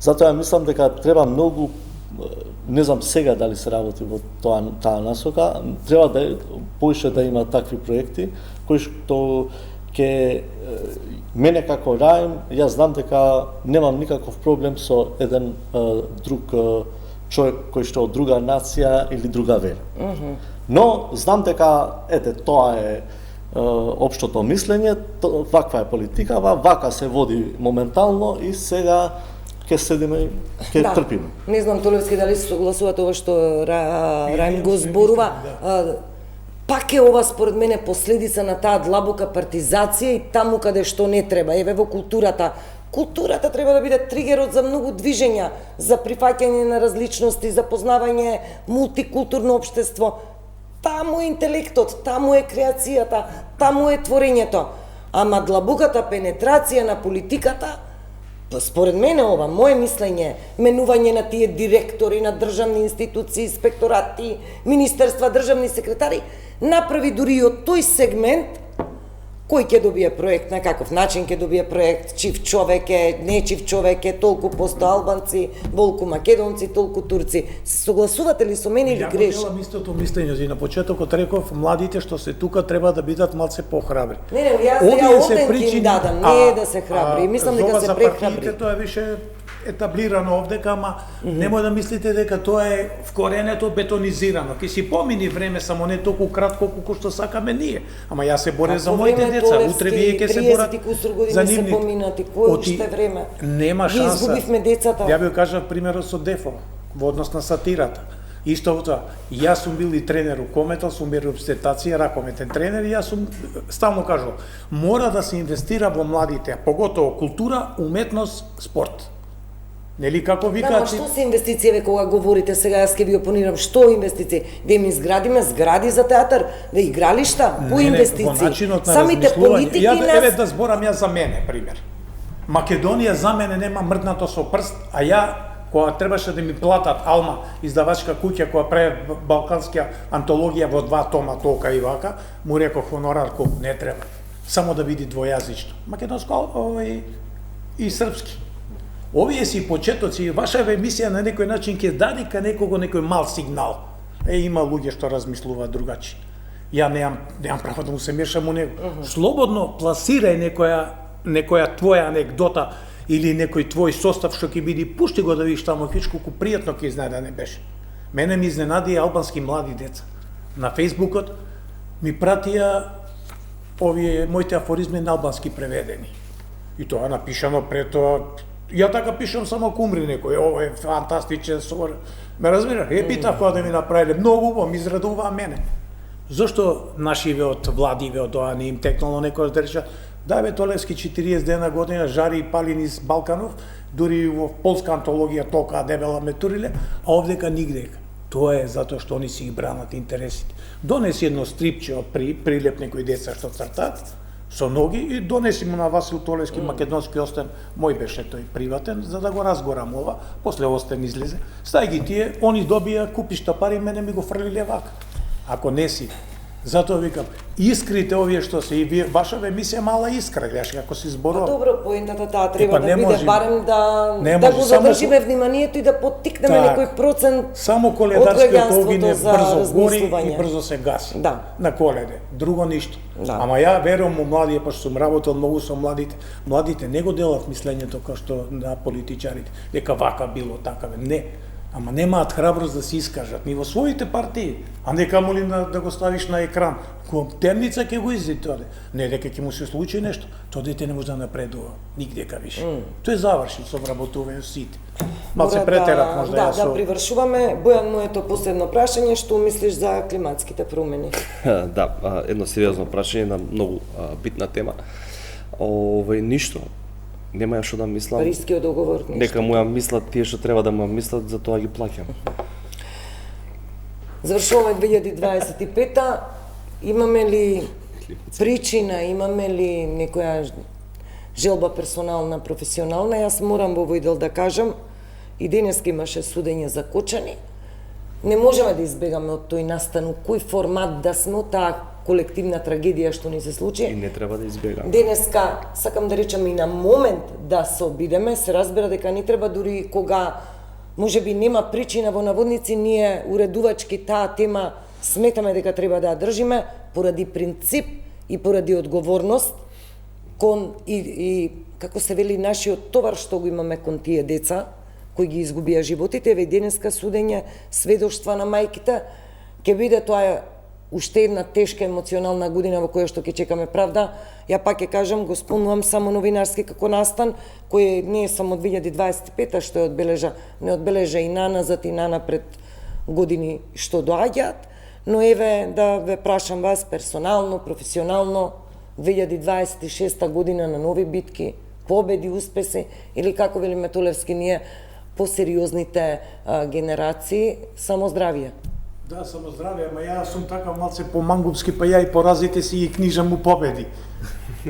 Speaker 2: Затоа мислам дека треба многу, не знам сега дали се работи во таа насока, треба да поише да има такви проекти кои што ќе мене како Раим, јас знам дека немам никаков проблем со еден друг човек кој што од друга нација или друга вера. Но знам дека тоа е општото мислење, ваква е политика, вака се води моментално и сега ќе седиме, ќе трпиме.
Speaker 4: Не знам, Толевски, дали се согласувате ова што Раим го зборува. Пак е ова според мене последица на таа длабока партизација и таму каде што не треба. Еве во културата. Културата треба да биде тригерот за многу движења, за прифаќање на различности, за познавање мултикултурно општество. Таму е интелектот, таму е креацијата, таму е творењето. Ама длабоката пенетрација на политиката, според мене ова, моje мислење, менување на тие директори на државни институции, инспекторати, министерства, државни секретари, направи дури и од тој сегмент кој ќе добие проект, на каков начин ќе добие проект, чив човек е, не чив човек е, толку посто албанци, волку македонци, толку турци. Се согласувате ли со мене или грешам?
Speaker 3: Ја делам истото мислење, и на почетокот реков, младите што се тука треба да бидат малце похрабри.
Speaker 4: Не, јас оден ќе им дадам, не е да се храбри, мислам дека се прехрабри.
Speaker 3: Тоа е више етаблирано овдека, ама немој да мислите дека тоа е вкоренето бетонизирано. Ке си помини време, само не толку кратко колку што сакаме ние. Ама јас се боря за моите деца, утре вие ќе се борат за нивните.
Speaker 4: се поминати, кој уште време?
Speaker 3: Нема шанса.
Speaker 4: Ние изгубивме децата.
Speaker 3: Ја ви кажав примерот со Дефо, во однос на сатирата. Исто тоа, јас сум бил и тренер у Кометал, сум бил реабилитација, ракометен тренер, и јас сум стално кажал, мора да се инвестира во младите, поготово култура, уметност, спорт. Нели како викаат?
Speaker 4: Да, што се инвестиции, кога говорите сега, јас ќе ви опонирам, што инвестиции? Да им изградиме згради за театар, да игралишта, по инвестиции.
Speaker 3: Во начинот на
Speaker 4: самите политики
Speaker 3: нас... Еве
Speaker 4: нас...
Speaker 3: да зборам јас за мене, пример. Македонија за мене нема мрднато со прст, а ја, кога требаше да ми платат Алма, издавачка куќа, која прави балканска антологија во 2 тома, толка и вака, му реков хонорар колку не треба. Само да види двојазично. Македонско и српски. Овие си почетоци, вашава емисија на некој начин ќе даде ка некого некој мал сигнал. Има луѓе што размислуваат другачи. Ја немам право да му се мешам у него. Слободно пласирај некоја твоја анекдота или некој твој состав што ќе биде, пушти го да видиш таму колку пријатно ќе изненади да не беше. Мене ми изненади албански млади деца. На Фејсбукот ми пратија овие моите афоризми на албански преведени. И тоа напишано пред тоа. Ја така пишам само ако умри некој, ова е фантастичен сор. Ме разбира, питав кога да ми направиле, многу убаво, ми израдуваа мене. Зошто нашиве од владиве од тоа не им текнало некој да рече, да бе Толевски 40 дена година жари и пали низ Балканов, дури во полска антологија толка дебела ме туриле, а овдека нигде. Тоа е затоа што они си ги бранат интересите. Донеси едно стрипче од прилеп некои деца што цртаат, со ноги, и донеси му на Васил Толевски македонски остен, мој беше тој приватен, за да го разгорам ова, после остен излезе. Стај ги тие, они добија, купишта пари, мене ми го фрлиле вака. Ако не си, затоа викам, искрите овие што се, и вие, вашава емисија мала искра, гледаш, како се зборува.
Speaker 4: Добро, поентата таа треба да биде барем да го задржиме вниманието и да поттикнеме некој процент.
Speaker 3: Само коледарскиот огин е брзо гори и брзо се гаси.
Speaker 4: Да.
Speaker 3: На Коледе, друго ништо.
Speaker 4: Да.
Speaker 3: Ама ја верувам у младите, пошто сум работел многу со младите. Младите не го делат мислењето како што на политичарите, дека вака било, така бе. Не. Ама немаат храброст да се искажат ни во своите партии, а не камоли да го ставиш на екран. Темница ќе го изди тоа. Не дека ќе му се случи нешто, тоа дете не може да напредува нигде више. Тој заврши со вработување сите. Малце претерат можда
Speaker 4: да, да привршуваме. Бојан, моето последно прашање, што мислиш за климатските промени?
Speaker 1: Да, едно сериозно прашање на многу битна тема. Ништо. Нема ја што да мислам.
Speaker 4: Парискиот договор, нешто.
Speaker 1: Нека му ја мислат тие што треба да му ја мислат, за тоа ги плаќам.
Speaker 4: Завршуваме 2025-та. Имаме ли причина, имаме ли некоја желба персонална, професионална? Јас морам во овој дел да кажам, и денеска имаше судење за Кочани. Не можеме да избегаме од тој настан, кој формат да сме, таа колективна трагедија што ни се случи.
Speaker 1: И не треба да избегаме.
Speaker 4: Денеска, сакам да речам, и на момент да се обидеме, се разбира дека не треба, дури кога можеби нема причина во наводници, ние уредувачки таа тема сметаме дека треба да ја држиме поради принцип и поради одговорност кон и како се вели нашиот товар што го имаме кон тие деца кои ги изгубија животите. Еве денеска судење, сведоштва на мајките, ќе биде тоа уште една тешка емоционална година во која што ќе чекаме правда. Ја пак ќе кажам, го спомнувам само новинарски како настан, кој не е само 2025-та што не одбележа и наназад и нанапред години што доаѓаат, но еве да ве прашам вас персонално, професионално, 2026 година на нови битки, победи, успеси, или како вели Метолевски, ние посериозните генерации, само здравие.
Speaker 3: Да, само здраве, ама ја сум така малце по-мангупски, па ја и поразите си и книжам у победи.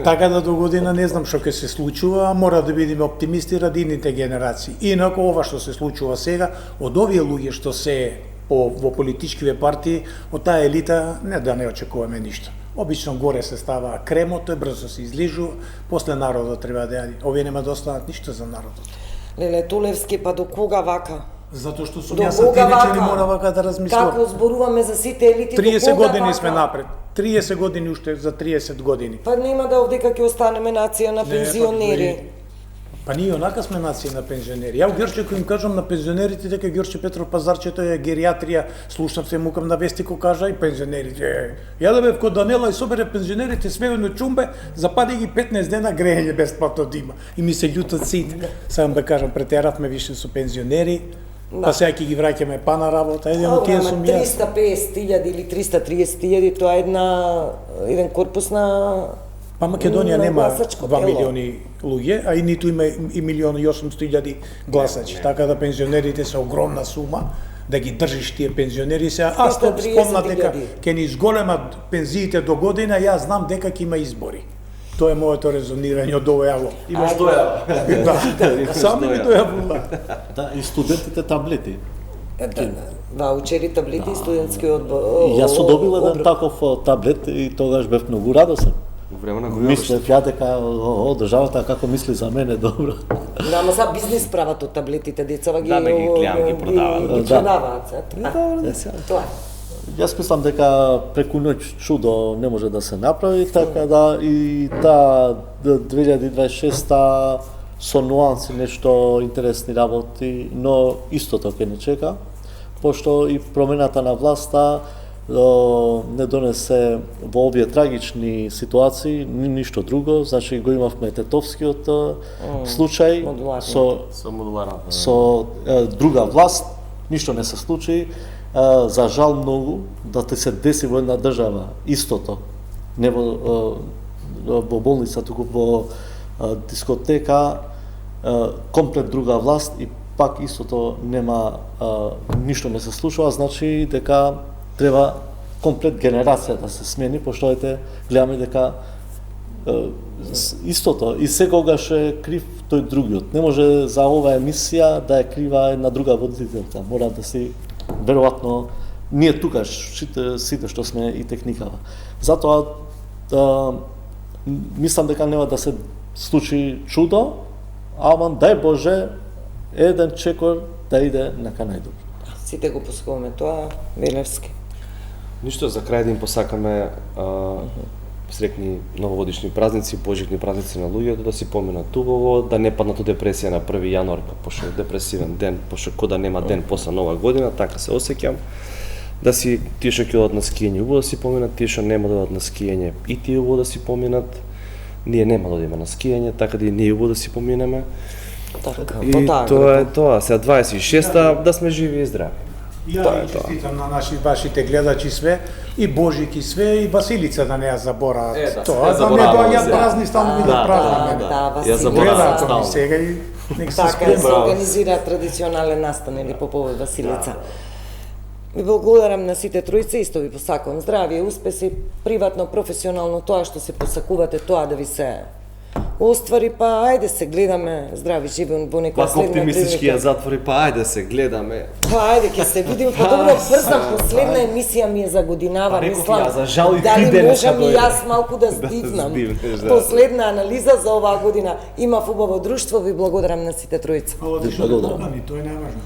Speaker 3: Така да до година не знам што ќе се случува, а мора да бидеме оптимисти ради идните генерации. Инако ова што се случува сега, од овие луѓе што се во политичкиве партии, од таа елита не очекуваме ништо. Обично горе се става кремот, тој брзо се излижува, после народот треба да јади. Овие нема да останат ништо за народот.
Speaker 4: Леле Тулевски, па до кога вака?
Speaker 3: Затоа што сум
Speaker 4: До
Speaker 3: јас
Speaker 4: кога
Speaker 3: тинеџер и
Speaker 4: вака?
Speaker 3: мора вака да размислувам.
Speaker 4: Како зборуваме за сите елити, до
Speaker 3: 30
Speaker 4: кога
Speaker 3: години
Speaker 4: вака?
Speaker 3: сме напред. 30 години уште за 30 години.
Speaker 4: Па нема да овдека ќе останеме нација на пензионери.
Speaker 3: Па ние онака сме нација на пензионери. Ја у Герче им кажам на пензионерите дека Герче Петров Пазарчето е гериатрија, слушам се мукам на Вестико кажа и пензионерите. Ја да бев код Данела и собере пензионерите сведено чумбе, запади ги 15 дена грејење бесплатно да има. И ми се љутат сите. Сам да кажам, претеравме више со пензионери. Па сега ќе ги враќаме па на работа, еден од тие сум јас.
Speaker 4: 350.000 или 330.000, тоа е еден корпус на
Speaker 3: Па Македонија
Speaker 4: на
Speaker 3: нема
Speaker 4: гласачко
Speaker 3: 2
Speaker 4: тело.
Speaker 3: милиони луѓе, а и ниту има и 1.800.000 гласачи. Така да пензионерите се огромна сума, да ги држиш тие пензионери се. Аз
Speaker 4: 330.000.
Speaker 3: спомнат дека ќе ни изголемат пензиите до година, јас знам дека ќе има избори. Тоа е моето резонирање од ова јаво.
Speaker 1: Имаш доја.
Speaker 3: Да, само ми дојавува.
Speaker 2: Да, и студентите таблети.
Speaker 4: Ваучери, таблети и студентски одбор.
Speaker 2: Јас сум добил еден таков таблет и тогаш бев многу радосен.
Speaker 1: Во време на
Speaker 2: Мислев ја дека државата како мисли за мене добро.
Speaker 4: Да, ама за бизнис прават од таблетите, децава ги
Speaker 1: Да, бе, ги гледам, ги продаваат.
Speaker 4: Ги
Speaker 2: Да.
Speaker 4: продаваат. Тоа.
Speaker 2: Јас мислам дека преку ноќ чудо не може да се направи, така да и таа 2026 со нуанси нешто интересни работи, но истото ќе не чека, пошто и промената на власта не донесе во овие трагични ситуации ништо друго, значи го имавме Тетовскиот случај
Speaker 1: Со модуларната.
Speaker 2: со друга власт, ништо не се случи. За жал многу да те се деси во една држава истото, не во болница, туку во дискотека, комплет друга власт и пак истото нема, ништо не се случува, значи дека треба комплет генерација да се смени, пошто гледаме дека истото и секогаш е крив тој другиот. Не може за оваа емисија да е крива една друга водителка. Мора да си веројатно ние тука сите што сме и техникава. Затоа мислам дека нема да се случи чудо, ама дај Боже еден чекор да иде нека најдобро.
Speaker 4: Сите го посакуваме тоа, Велевски.
Speaker 1: Ништо, за крај да им посакаме среќни новогодишни празници, божични празници на луѓето, да си поминат убаво, да не паднат у депресија на 1 јануар, пошто е депресивен ден, пошто кода нема ден после нова година, така се осеќам. Да си тие што ќе одат на скијање убаво да си поминат, тие што нема да одат на скијање и тие убаво да си поминат. Ние нема да одиме на скијање, така да и ние убаво да си поминеме.
Speaker 4: Така,
Speaker 1: И тоа е тоа, сега 26-та да сме живи и здрави.
Speaker 3: Ја честитам на вашите гледачи све, и Божики све, и Василица да не ја забораат. Тоа, да не доаѓаат празни, стално бидат празни.
Speaker 4: Да,
Speaker 1: Ја заборавам
Speaker 3: Гледаат
Speaker 1: стално.
Speaker 3: они сега и нека се
Speaker 4: Така е, се
Speaker 3: спремаат.
Speaker 4: организира традиционален настан или по повод Василица. Ви благодарам на сите тројца, исто ви посакувам здравје, успеси, приватно, професионално, тоа што се посакувате, тоа да ви се оствари, па ајде се гледаме здрави живи во некоја
Speaker 1: Пак
Speaker 4: следна
Speaker 1: оптимистички ја
Speaker 4: прилика.
Speaker 1: затвори, па ајде се гледаме.
Speaker 4: Па ајде ќе се видим, па добро, брза последна емисија ми е за годинава,
Speaker 1: Па реков
Speaker 4: мислам.
Speaker 1: ја, за жал и
Speaker 4: дали
Speaker 1: ти денеска
Speaker 4: можам и
Speaker 1: дојде.
Speaker 4: јас малку да здивнам.
Speaker 1: здивнеш, да.
Speaker 4: Последна анализа за оваа година. Има убаво друштво, ви благодарам на сите тројца.
Speaker 3: Ова ти што е побани, тоа е најважно.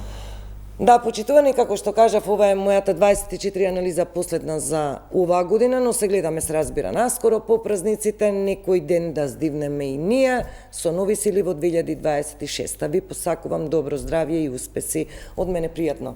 Speaker 4: Да, почитувани, како што кажав, ова е мојата 24 анализа последна за оваа година, но се гледаме се разбира наскоро по празниците, некој ден да здивнеме и ние со нови сили во 2026. Ви посакувам добро здравје и успеси. Од мене пријатно.